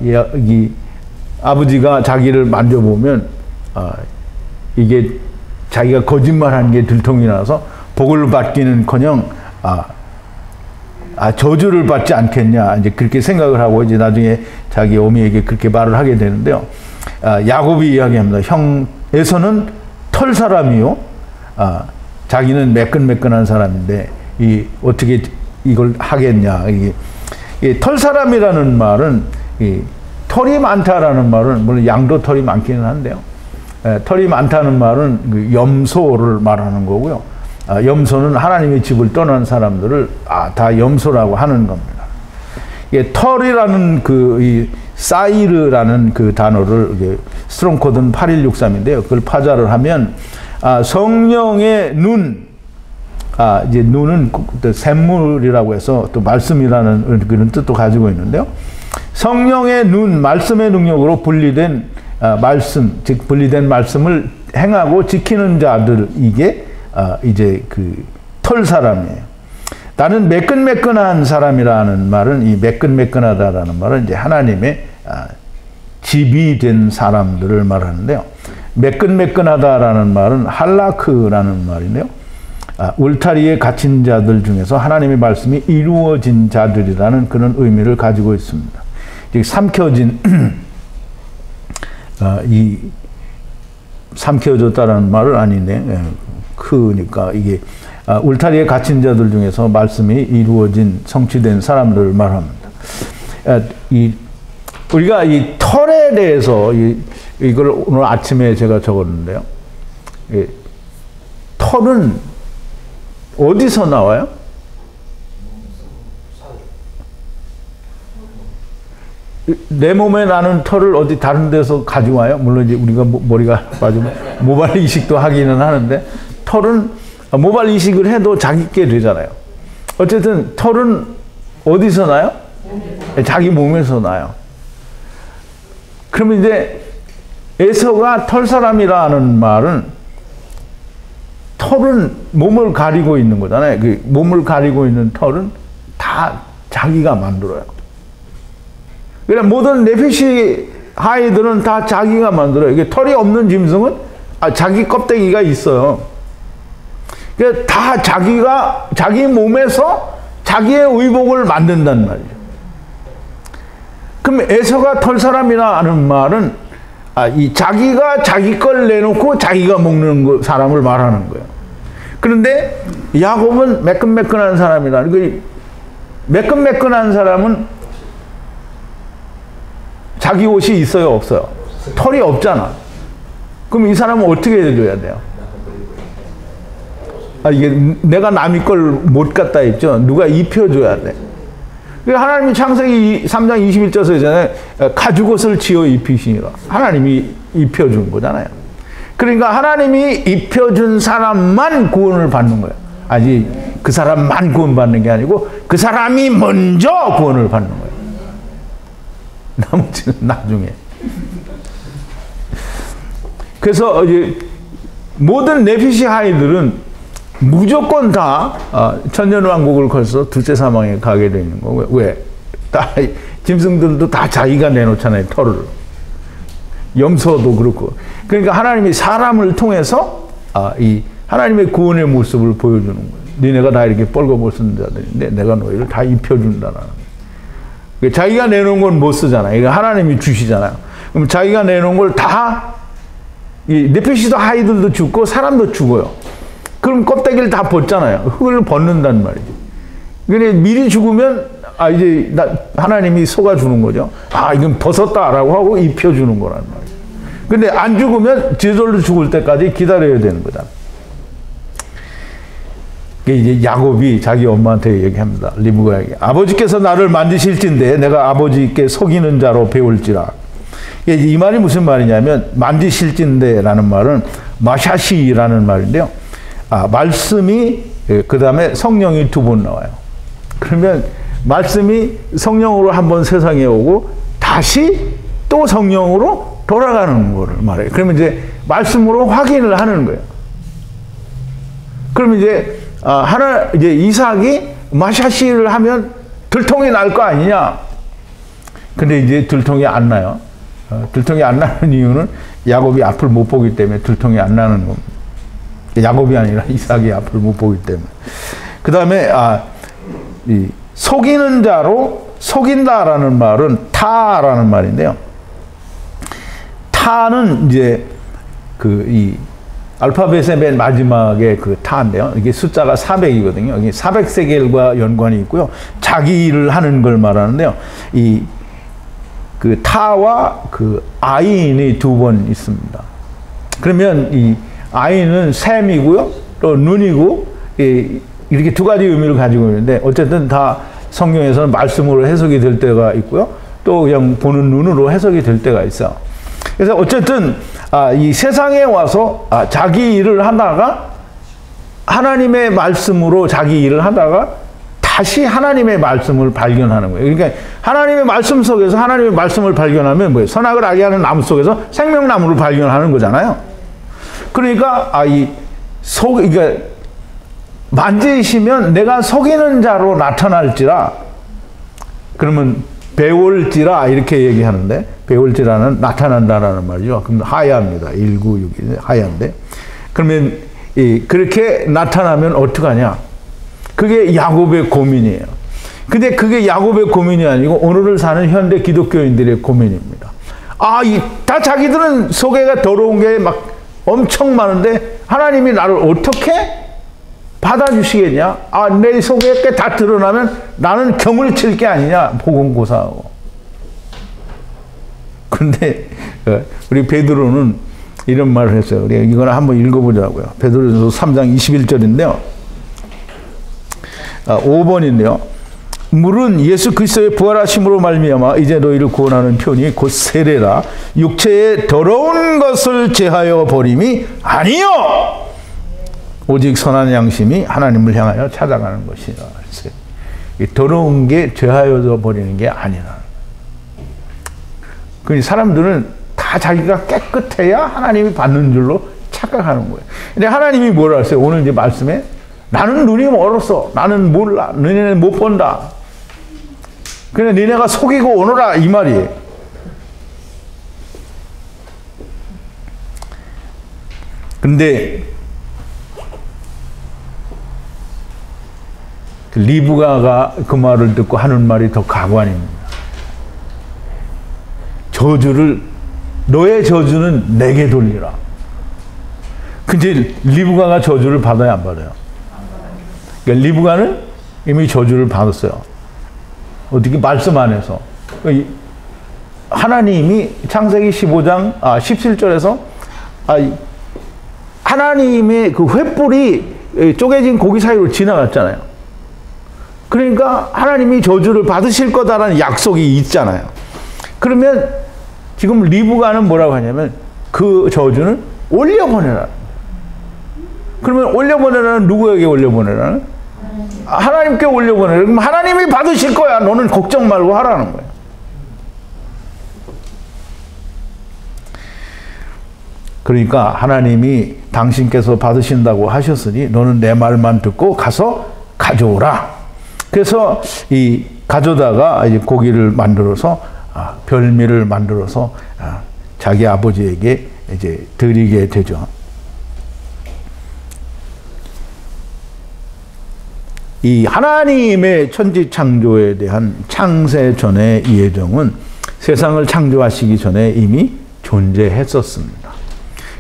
이 아버지가 자기를 만져보면 이게 자기가 거짓말한 게 들통이 나서 복을 받기는커녕 저주를 받지 않겠냐, 이제 그렇게 생각을 하고 이제 나중에 자기 어미에게 그렇게 말을 하게 되는데요. 야곱이 이야기합니다. 형 에서는 털 사람이요, 자기는 매끈매끈한 사람인데 어떻게 이걸 하겠냐. 이 털 사람이라는 말은 털이 많다라는 말은 물론 양도 털이 많기는 한데요. 털이 많다는 말은 그 염소를 말하는 거고요. 염소는 하나님의 집을 떠난 사람들을 다 염소라고 하는 겁니다. 이게 털이라는 이 사이르라는 그 단어를 스트롱 코드는 8163인데요. 그걸 파자를 하면 성령의 눈, 이제 눈은 샘물이라고 해서 또 말씀이라는 그런 뜻도 가지고 있는데요. 성령의 눈, 말씀의 능력으로 분리된 말씀, 즉 분리된 말씀을 행하고 지키는 자들, 이게 이제 그 털 사람이에요. 나는 매끈매끈한 사람이라는 말은, 이 매끈매끈하다라는 말은 이제 하나님의 집이 된 사람들을 말하는데요. 매끈매끈하다라는 말은 할라크라는 말인데요. 울타리에 갇힌 자들 중에서 하나님의 말씀이 이루어진 자들이라는 그런 의미를 가지고 있습니다. 즉 삼켜진 이 삼켜졌다라는 말은 아닌데 크니까 이게 울타리에 갇힌 자들 중에서 말씀이 이루어진 성취된 사람들을 말합니다. 우리가 이 털에 대해서 이걸 오늘 아침에 제가 적었는데요. 털은 어디서 나와요? 내 몸에 나는 털을 어디 다른 데서 가져와요? 물론 이제 우리가 머리가 빠지면 모발 이식도 하기는 하는데, 털은 모발 이식을 해도 자기께 되잖아요. 어쨌든 털은 어디서 나요? 자기 몸에서 나요. 그러면 이제 에서가 털 사람이라는 말은, 털은 몸을 가리고 있는 거잖아요. 그 몸을 가리고 있는 털은 다 자기가 만들어요. 그러니까 모든 네피시 하이들은 다 자기가 만들어요. 이게 털이 없는 짐승은 자기 껍데기가 있어요. 그러니까 다 자기 몸에서 자기의 의복을 만든단 말이죠. 그럼 에서가 털 사람이라는 말은 이 자기가 자기 걸 내놓고 자기가 먹는 사람을 말하는 거예요. 그런데 야곱은 매끈매끈한 사람이라. 매끈매끈한 사람은 자기 옷이 있어요, 없어요? 털이 없잖아. 그럼 이 사람은 어떻게 해줘야 돼요? 이게 내가 남의 걸 못 갖다 입죠. 누가 입혀줘야 돼. 하나님이 창세기 3장 21절에서 있잖아요. 가죽옷을 지어 입히시니라. 하나님이 입혀준 거잖아요. 그러니까 하나님이 입혀준 사람만 구원을 받는 거예요. 아직 그 사람만 구원받는 게 아니고 그 사람이 먼저 구원을 받는 거예요. 나머지는 나중에. 그래서 이제 모든 네피시 하이들은 무조건 다 천년왕국을 거쳐서 둘째 사망에 가게 되는 거고요. 왜? 다 짐승들도 다 자기가 내놓잖아요, 털을. 염소도 그렇고. 그러니까 하나님이 사람을 통해서 이 하나님의 구원의 모습을 보여주는 거예요. 니네가 다 이렇게 뻘거벗은 자들인데 내가 너희를 다 입혀준다라는 거예요. 자기가 내놓은 건 못 쓰잖아요. 이거 하나님이 주시잖아요. 그럼 자기가 내놓은 걸 다, 이 네피시도 하이들도 죽고 사람도 죽어요. 그럼 껍데기를 다 벗잖아요. 흙을 벗는단 말이죠. 그러니까 미리 죽으면 이제 하나님이 속아주는 거죠. 이건 벗었다라고 하고 입혀주는 거란 말이죠. 근데 안 죽으면 저절로 죽을 때까지 기다려야 되는 거잖아요. 이제 야곱이 자기 엄마한테 얘기합니다. 리브가에게. 아버지께서 나를 만지실진데 내가 아버지께 속이는 자로 배울지라. 이 말이 무슨 말이냐면, 만지실진데라는 말은 마샤시라는 말인데요. 말씀이, 그 다음에 성령이 두 번 나와요. 그러면 말씀이 성령으로 한번 세상에 오고 다시 또 성령으로 돌아가는 거를 말해요. 그러면 이제 말씀으로 확인을 하는 거예요. 그러면 이제 이삭이 마샤시를 하면 들통이 날 거 아니냐. 근데 이제 들통이 안 나요. 들통이 안 나는 이유는 야곱이 앞을 못 보기 때문에 들통이 안 나는 겁니다. 야곱이 아니라 이삭이 앞을 못 보기 때문에. 그 다음에 이 속이는 자로, 속인다라는 말은 타라는 말인데요. 타는 이제 이 알파벳의 맨 마지막에 그 타인데요. 이게 숫자가 400이거든요. 이게 400세겔과 연관이 있고요. 자기 일을 하는 걸 말하는데요. 이 그 타와 그 아인이 두 번 있습니다. 그러면 이 아인은 샘이고요, 또 눈이고, 이렇게 두 가지 의미를 가지고 있는데, 어쨌든 다 성경에서는 말씀으로 해석이 될 때가 있고요, 또 그냥 보는 눈으로 해석이 될 때가 있어요. 그래서 어쨌든 이 세상에 와서 자기 일을 하다가 하나님의 말씀으로 자기 일을 하다가 다시 하나님의 말씀을 발견하는 거예요. 그러니까 하나님의 말씀 속에서 하나님의 말씀을 발견하면 뭐예요? 선악을 알게 하는 나무 속에서 생명나무를 발견하는 거잖아요. 그러니까 그러니까 만지시면 내가 속이는 자로 나타날지라, 그러면 배울지라 이렇게 얘기하는데, 배울지라는 나타난다라는 말이죠. 그럼 하야입니다. 196이 하야인데, 그러면 그렇게 나타나면 어떡하냐? 그게 야곱의 고민이에요. 근데 그게 야곱의 고민이 아니고 오늘을 사는 현대 기독교인들의 고민입니다. 다 자기들은 속에가 더러운 게 막 엄청 많은데 하나님이 나를 어떻게 받아주시겠냐? 내 속에 게 다 드러나면 나는 경을 칠 게 아니냐? 복음 고사하고. 근데 우리 베드로는 이런 말을 했어요. 우리 이거는 한번 읽어보자고요. 베드로전서 3장 21절인데요. 5번인데요. 물은 예수 그리스도의 부활하심으로 말미암아 이제 너희를 구원하는 편이 곧 세례라. 육체의 더러운 것을 제하여 버림이 아니요, 오직 선한 양심이 하나님을 향하여 찾아가는 것이라. 이 더러운 게 제하여져 버리는 게 아니라. 그 사람들은 다 자기가 깨끗해야 하나님이 받는 줄로 착각하는 거예요. 근데 하나님이 뭐라 했어요? 오늘 이제 말씀에 나는 눈이 멀었어. 나는 몰라. 너네는 못 본다. 그냥 너네가 속이고 오너라 이 말이에요. 근데 리브가가 그 말을 듣고 하는 말이 더 가관입니다. 너의 저주는 내게 돌리라. 근데 리브가가 저주를 받아야 안 받아요? 그러니까 리브가는 이미 저주를 받았어요. 어떻게 말씀 안에서. 하나님이 창세기 15장 17절에서 하나님의 그 횃불이 쪼개진 고기 사이로 지나갔잖아요. 그러니까 하나님이 저주를 받으실 거다라는 약속이 있잖아요. 그러면 지금 리브가는 뭐라고 하냐면 그 저주는 올려보내라. 그러면 올려보내라는 누구에게 올려보내라는? 하나님께 올려보내라. 그럼 하나님이 받으실 거야. 너는 걱정 말고 하라는 거예요. 그러니까 하나님이 당신께서 받으신다고 하셨으니 너는 내 말만 듣고 가서 가져오라. 그래서 이 가져다가 이제 고기를 만들어서 별미를 만들어서 자기 아버지에게 이제 드리게 되죠. 이 하나님의 천지 창조에 대한 창세 전의 예정은 세상을 창조하시기 전에 이미 존재했었습니다.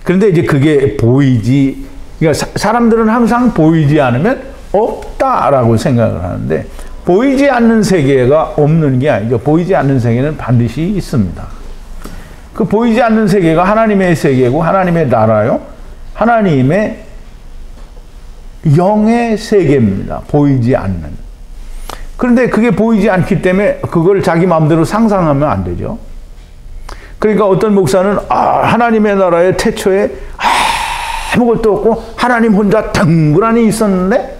그런데 이제 그게 그러니까 사람들은 항상 보이지 않으면 없다라고 생각을 하는데, 보이지 않는 세계가 없는 게 아니죠. 보이지 않는 세계는 반드시 있습니다. 그 보이지 않는 세계가 하나님의 세계고 하나님의 나라요, 하나님의 영의 세계입니다. 보이지 않는. 그런데 그게 보이지 않기 때문에 그걸 자기 마음대로 상상하면 안 되죠. 그러니까 어떤 목사는 하나님의 나라의 태초에 아무것도 없고 하나님 혼자 덩그러니 있었는데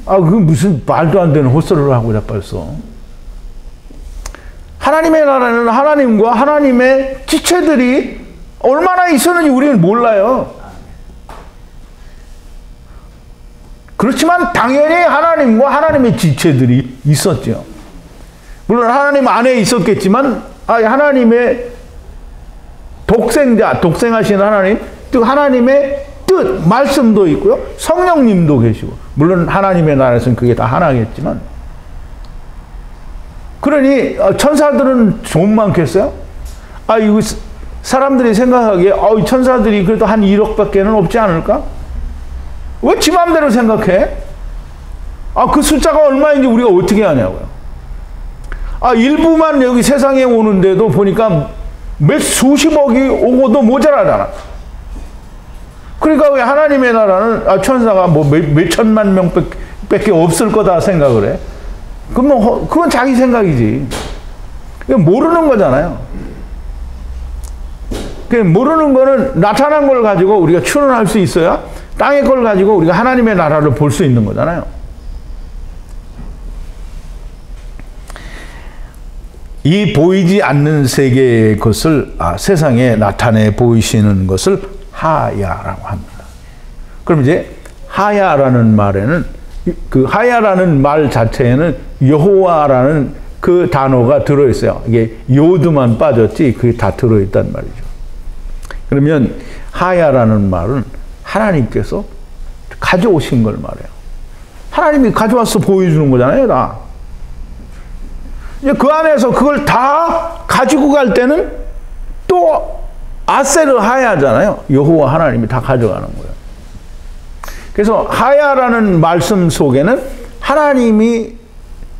그 무슨 말도 안 되는 헛소리를 하고 자빠졌어. 하나님의 나라는 하나님과 하나님의 지체들이 얼마나 있었는지 우리는 몰라요. 그렇지만 당연히 하나님과 하나님의 지체들이 있었죠. 물론 하나님 안에 있었겠지만 하나님의 독생하신 하나님, 즉 하나님의 뜻, 말씀도 있고요. 성령님도 계시고. 물론 하나님의 나라에서는 그게 다 하나겠지만. 그러니 천사들은 좀 많겠어요? 이거 사람들이 생각하기에 천사들이 그래도 한 1억밖에는 없지 않을까? 왜 지 마음대로 생각해? 그 숫자가 얼마인지 우리가 어떻게 아냐고요. 일부만 여기 세상에 오는데도 보니까 몇 수십억이 오고도 모자라잖아. 그러니까 왜 하나님의 나라는 천사가 뭐 몇 천만 명밖에 없을 거다 생각을 해? 그건 자기 생각이지. 모르는 거잖아요. 모르는 거는 나타난 걸 가지고 우리가 추론할 수 있어야 땅의 걸 가지고 우리가 하나님의 나라를 볼 수 있는 거잖아요. 이 보이지 않는 세계의 것을 세상에 나타내 보이시는 것을 하야라고 합니다. 그럼 이제 하야라는 말에는 그 하야라는 말 자체에는 여호와라는 그 단어가 들어있어요. 이게 요드만 빠졌지 그게 다 들어있단 말이죠. 그러면 하야라는 말은 하나님께서 가져오신 걸 말해요. 하나님이 가져와서 보여주는 거잖아요, 다. 이제 그 안에서 그걸 다 가지고 갈 때는 또 아세르 하야잖아요. 여호와 하나님이 다 가져가는 거예요. 그래서 하야라는 말씀 속에는 하나님이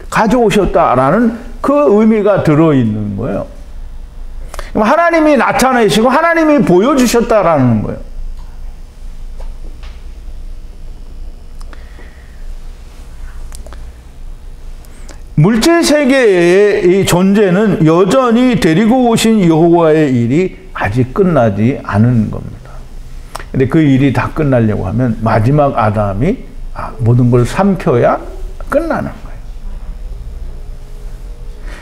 가져오셨다라는 그 의미가 들어있는 거예요. 하나님이 나타내시고 하나님이 보여주셨다라는 거예요. 물질 세계의 이 존재는 여전히 데리고 오신 여호와의 일이 아직 끝나지 않은 겁니다. 근데 그 일이 다 끝나려고 하면 마지막 아담이 모든 걸 삼켜야 끝나는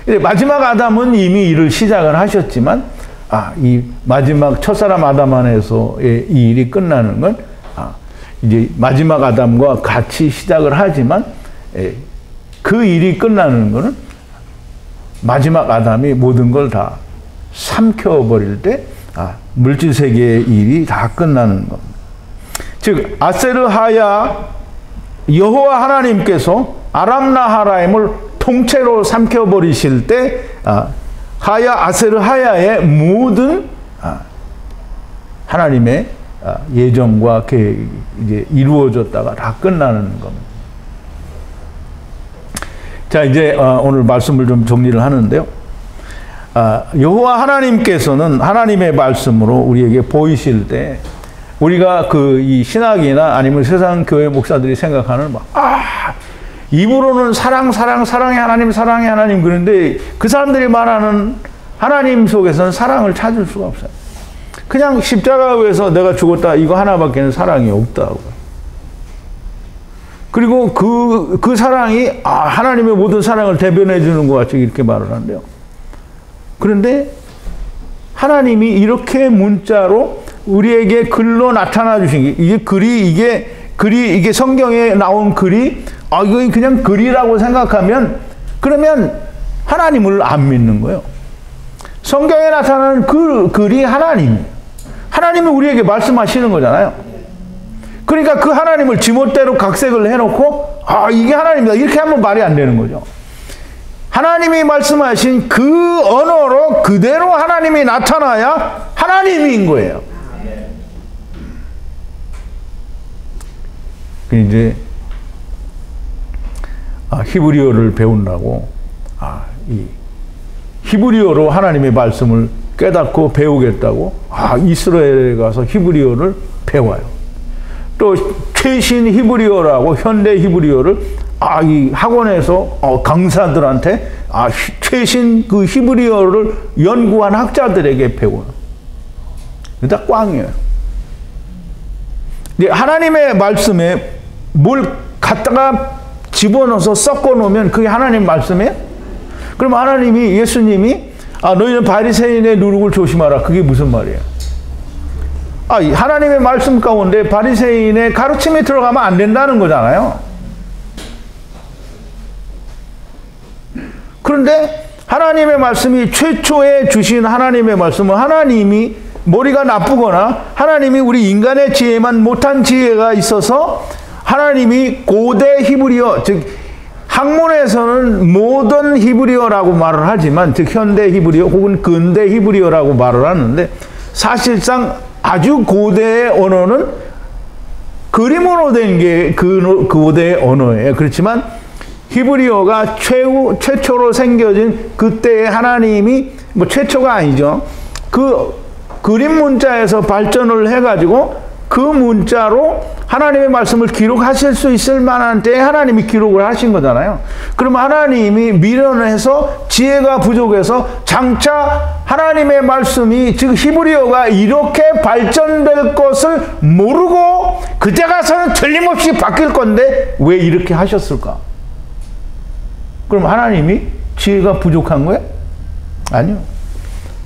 거예요. 마지막 아담은 이미 일을 시작을 하셨지만 이 마지막 첫사람 아담 안에서의 이 일이 끝나는 건 이제 마지막 아담과 같이 시작을 하지만 그 일이 끝나는 것은 마지막 아담이 모든 걸 다 삼켜버릴 때 물질 세계의 일이 다 끝나는 겁니다. 즉 아세르 하야 여호와 하나님께서 아람 나하라임을 통째로 삼켜버리실 때 하야 아세르 하야의 모든 하나님의 예정과 계획이 이제 이루어졌다가 다 끝나는 겁니다. 자, 이제 오늘 말씀을 좀 정리를 하는데요. 여호와 하나님께서는 하나님의 말씀으로 우리에게 보이실 때 우리가 이 신학이나 아니면 세상 교회 목사들이 생각하는 입으로는 사랑의 하나님 그런데 그 사람들이 말하는 하나님 속에서는 사랑을 찾을 수가 없어요. 그냥 십자가 위에서 내가 죽었다 이거 하나밖에는 사랑이 없다고. 그리고 그 사랑이 하나님의 모든 사랑을 대변해 주는 것 같이 이렇게 말을 하는데요. 그런데 하나님이 이렇게 문자로 우리에게 글로 나타나 주신 게 이게 성경에 나온 글이 이거 그냥 글이라고 생각하면 그러면 하나님을 안 믿는 거예요. 성경에 나타나는 그 글이 하나님이에요. 하나님이 우리에게 말씀하시는 거잖아요. 그러니까 그 하나님을 지멋대로 각색을 해놓고 이게 하나님이다 이렇게 하면 말이 안 되는 거죠. 하나님이 말씀하신 그 언어로 그대로 하나님이 나타나야 하나님인 거예요. 이제 히브리어를 배운다고 이 히브리어로 하나님의 말씀을 깨닫고 배우겠다고 이스라엘에 가서 히브리어를 배워요. 또 최신 히브리어라고 현대 히브리어를 이 학원에서 강사들한테 최신 그 히브리어를 연구한 학자들에게 배워요. 다 꽝이에요. 하나님의 말씀에 뭘 갖다가 집어넣어서 섞어 놓으면 그게 하나님 말씀이에요? 그럼 하나님이 예수님이 너희는 바리새인의 누룩을 조심하라. 그게 무슨 말이에요? 하나님의 말씀 가운데 바리새인의 가르침이 들어가면 안 된다는 거잖아요. 그런데 하나님의 말씀이 최초에 주신 하나님의 말씀은 하나님이 머리가 나쁘거나 하나님이 우리 인간의 지혜만 못한 지혜가 있어서 하나님이 고대 히브리어, 즉 학문에서는 모던 히브리어라고 말을 하지만 즉 현대 히브리어 혹은 근대 히브리어라고 말을 하는데 사실상 아주 고대의 언어는 그림으로 된 게 그 고대의 언어예요. 그렇지만 히브리어가 최초로 생겨진 그때의 하나님이, 뭐 최초가 아니죠. 그 그림 문자에서 발전을 해가지고 그 문자로 하나님의 말씀을 기록하실 수 있을 만한 때에 하나님이 기록을 하신 거잖아요. 그럼 하나님이 미련해서 지혜가 부족해서 장차 하나님의 말씀이, 즉 히브리어가 이렇게 발전될 것을 모르고 그때 가서는 틀림없이 바뀔 건데 왜 이렇게 하셨을까? 그럼 하나님이 지혜가 부족한 거예요? 아니요.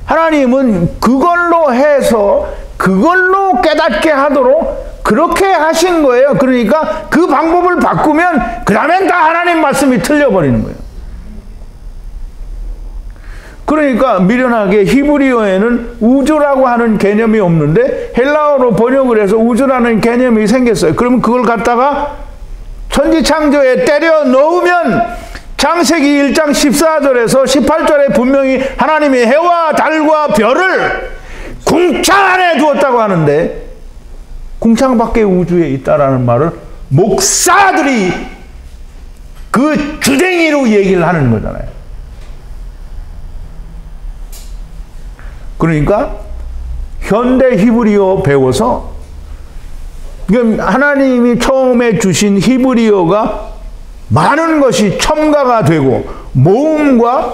하나님은 그걸로 해서 그걸로 깨닫게 하도록 그렇게 하신 거예요. 그러니까 그 방법을 바꾸면 그 다음엔 다 하나님 말씀이 틀려버리는 거예요. 그러니까 미련하게 히브리어에는 우주라고 하는 개념이 없는데 헬라어로 번역을 해서 우주라는 개념이 생겼어요. 그러면 그걸 갖다가 천지창조에 때려 넣으면 창세기 1장 14절에서 18절에 분명히 하나님이 해와 달과 별을 궁창 안에 두었다고 하는데 궁창 밖에 우주에 있다라는 말을 목사들이 그 주댕이로 얘기를 하는 거잖아요. 그러니까 현대 히브리어 배워서 하나님이 처음에 주신 히브리어가 많은 것이 첨가가 되고 모음과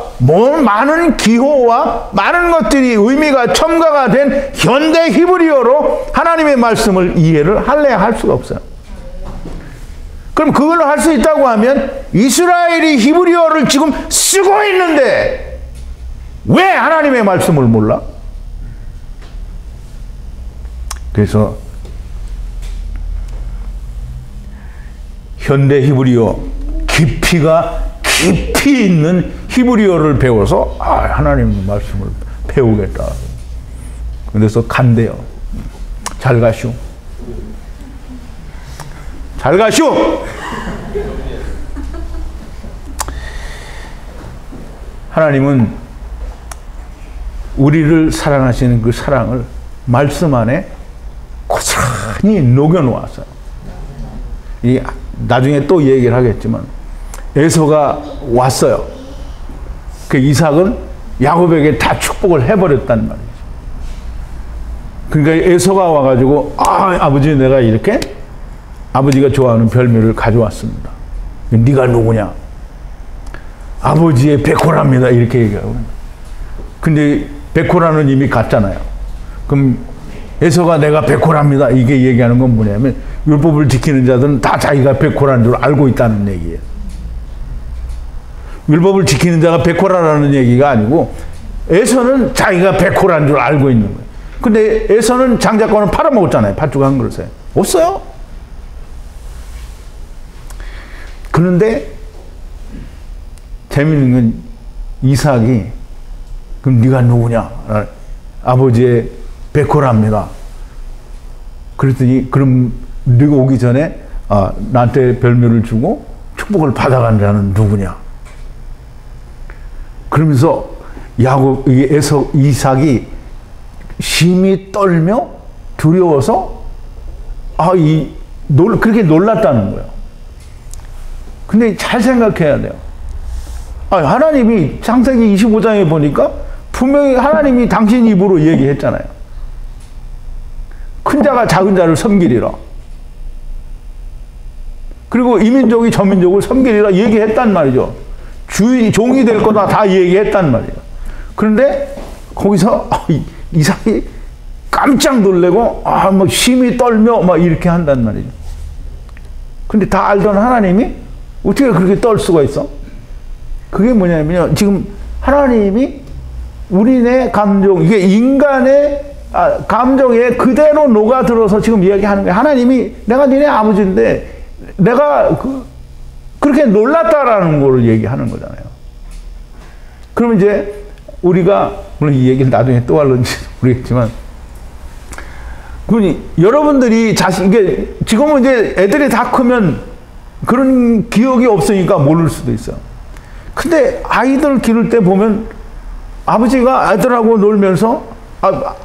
많은 기호와 많은 것들이 의미가 첨가가 된 현대 히브리어로 하나님의 말씀을 이해를 할래야 할 수가 없어요. 그럼 그걸로 할 수 있다고 하면 이스라엘이 히브리어를 지금 쓰고 있는데 왜 하나님의 말씀을 몰라? 그래서 현대 히브리어 깊이 있는 히브리어를 배워서 하나님 말씀을 배우겠다. 그래서 간대요. 잘 가시오. 잘 가시오. 하나님은 우리를 사랑하시는 그 사랑을 말씀 안에 고스란히 녹여놓았어요. 나중에 또 얘기를 하겠지만 에서가 왔어요. 그 이삭은 야곱에게 다 축복을 해버렸단 말이죠. 그러니까 에서가 와가지고 아버지 내가 이렇게 아버지가 좋아하는 별미를 가져왔습니다. 네가 누구냐? 아버지의 백호랍니다. 이렇게 얘기하고. 근데 백호라는 이미 갔잖아요. 그럼 에서가 내가 백호랍니다. 이게 얘기하는 건 뭐냐면 율법을 지키는 자들은 다 자기가 백호라는 줄 알고 있다는 얘기예요. 율법을 지키는 자가 백호라라는 얘기가 아니고 에서는 자기가 백호라는 줄 알고 있는 거예요. 근데 에서는 장자권을 팔아먹었잖아요. 팥죽 한 그릇에. 없어요. 그런데 재미있는 건 이삭이 그럼 네가 누구냐? 아버지의 백호랍니다. 그랬더니 그럼 네가 오기 전에 나한테 별명을 주고 축복을 받아간 자는 누구냐? 그러면서 이삭이 심히 떨며 두려워서 그렇게 놀랐다는 거예요. 근데 잘 생각해야 돼요. 하나님이 창세기 25장에 보니까 분명히 하나님이 당신 입으로 얘기했잖아요. 큰 자가 작은 자를 섬기리라. 그리고 이 민족이 저 민족을 섬기리라 얘기했단 말이죠. 종이 될 거다 다 얘기했단 말이에요. 그런데 거기서 이삭이 깜짝 놀래고 심히 떨며 이렇게 한단 말이죠. 근데 다 알던 하나님이 어떻게 그렇게 떨 수가 있어? 그게 뭐냐면요. 지금 하나님이 우리네 감정, 이게 인간의 감정에 그대로 녹아들어서 지금 이야기하는 거예요. 하나님이 내가 니네 아버지인데 내가 그렇게 놀랐다라는 걸 얘기하는 거잖아요. 그럼 이제 우리가, 물론 이 얘기를 나중에 또 할런지 모르겠지만, 여러분들이 이게 지금은 이제 애들이 다 크면 그런 기억이 없으니까 모를 수도 있어요. 근데 아이들 기를 때 보면 아버지가 아들하고 놀면서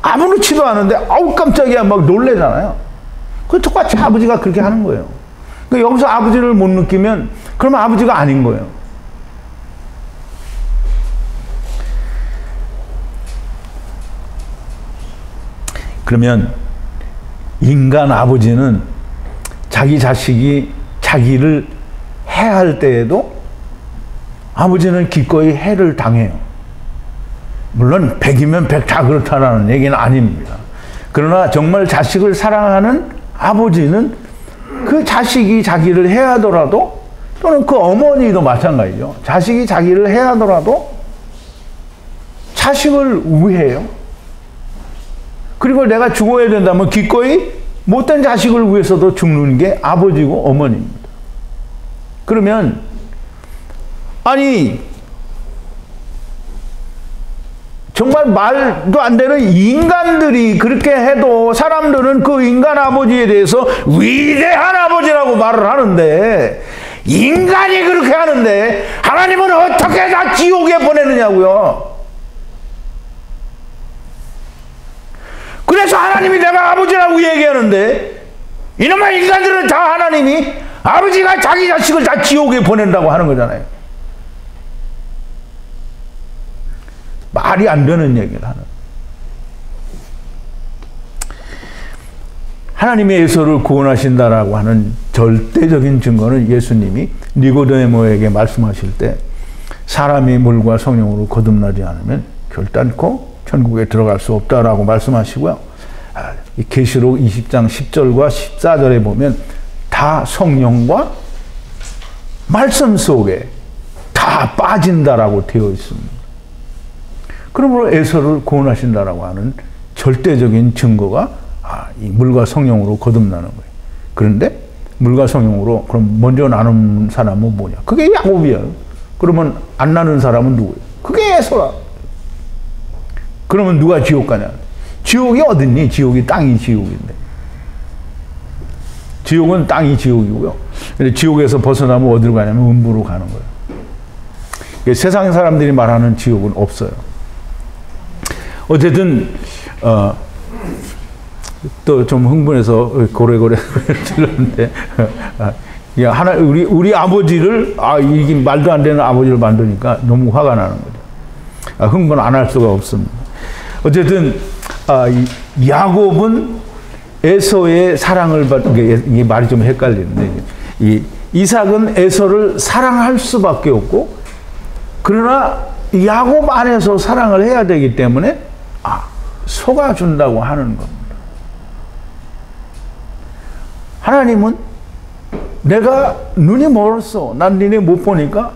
아무렇지도 않은데 깜짝이야 막 놀래잖아요. 그 똑같이 아버지가 그렇게 하는 거예요. 그러니까 여기서 아버지를 못 느끼면 그러면 아버지가 아닌 거예요. 그러면 인간 아버지는 자기 자식이 자기를 해할 때에도 아버지는 기꺼이 해를 당해요. 물론 100이면 100 다 그렇다라는 얘기는 아닙니다. 그러나 정말 자식을 사랑하는 아버지는 그 자식이 자기를 해하더라도, 또는 그 어머니도 마찬가지죠. 자식이 자기를 해하더라도 자식을 위해요. 그리고 내가 죽어야 된다면 기꺼이 못된 자식을 위해서도 죽는 게 아버지고 어머니입니다. 그러면 아니 정말 말도 안 되는 인간들이 그렇게 해도 사람들은 그 인간 아버지에 대해서 위대한 아버지라고 말을 하는데, 인간이 그렇게 하는데 하나님은 어떻게 다 지옥에 보내느냐고요. 그래서 하나님이 내가 아버지라고 얘기하는데, 이놈의 인간들은 다 하나님이 아버지가 자기 자식을 다 지옥에 보낸다고 하는 거잖아요. 말이 안 되는 얘기를 하는. 하나님이 에서를 구원하신다라고 하는 절대적인 증거는 예수님이 니고데모에게 말씀하실 때, 사람이 물과 성령으로 거듭나지 않으면 결단코 천국에 들어갈 수 없다라고 말씀하시고요. 계시록 20장 10절과 14절에 보면 다 성령과 말씀 속에 다 빠진다라고 되어 있습니다. 그러므로 에서를 구원하신다라고 하는 절대적인 증거가 이 물과 성령으로 거듭나는 거예요. 그런데 물과 성령으로 그럼 먼저 나눈 사람은 뭐냐? 그게 야곱이야. 그러면 안 나눈 사람은 누구예요? 그게 에서라. 그러면 누가 지옥 가냐? 지옥이 어딨니? 지옥이 땅이 지옥인데. 지옥은 땅이 지옥이고요. 근데 지옥에서 벗어나면 어디로 가냐면 음부로 가는 거예요. 세상 사람들이 말하는 지옥은 없어요. 어쨌든 또 좀 흥분해서 고래고래 질렀는데, 우리 아버지를 이게 말도 안 되는 아버지를 만드니까 너무 화가 나는 거죠. 흥분 안 할 수가 없습니다. 어쨌든 야곱은 에서의 사랑을 이게 말이 좀 헷갈리는데, 이삭은 에서를 사랑할 수밖에 없고, 그러나 야곱 안에서 사랑을 해야 되기 때문에 속아준다고 하는 겁니다. 하나님은 내가 눈이 멀었어, 난 니네 못 보니까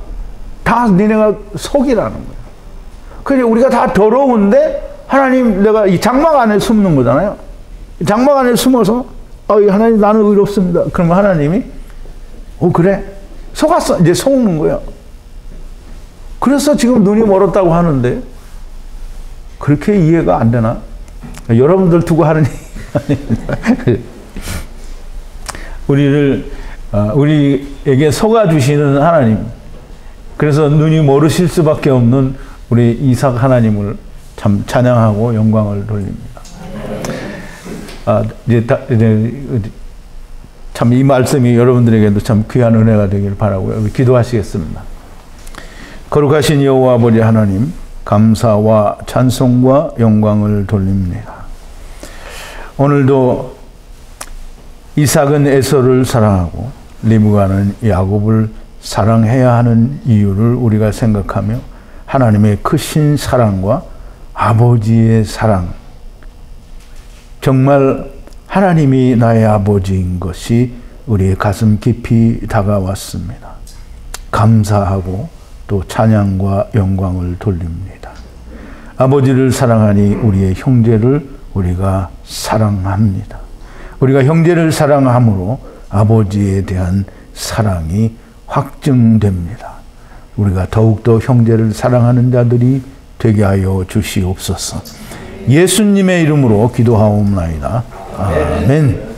다 니네가 속이라는 거예요. 그래서 우리가 다 더러운데 하나님, 내가 이 장막 안에 숨는 거잖아요. 장막 안에 숨어서 하나님 나는 의롭습니다. 그러면 하나님이 그래? 속았어. 이제 속는 거예요. 그래서 지금 눈이 멀었다고 하는데 그렇게 이해가 안 되나? 여러분들 두고 하는 얘기 아닙니다. 우리에게 속아주시는 하나님, 그래서 눈이 멀으실 수밖에 없는 우리 이삭 하나님을 참 찬양하고 영광을 돌립니다. 참 이 말씀이 여러분들에게도 참 귀한 은혜가 되기를 바라고요. 기도하시겠습니다. 거룩하신 여호와 아버지 하나님, 감사와 찬송과 영광을 돌립니다. 오늘도 이삭은 에서를 사랑하고 리브가는 야곱을 사랑해야 하는 이유를 우리가 생각하며 하나님의 크신 사랑과 아버지의 사랑, 정말 하나님이 나의 아버지인 것이 우리의 가슴 깊이 다가왔습니다. 감사하고 또 찬양과 영광을 돌립니다. 아버지를 사랑하니 우리의 형제를 우리가 사랑합니다. 우리가 형제를 사랑함으로 아버지에 대한 사랑이 확증됩니다. 우리가 더욱더 형제를 사랑하는 자들이 되게 하여 주시옵소서. 예수님의 이름으로 기도하옵나이다. 아멘.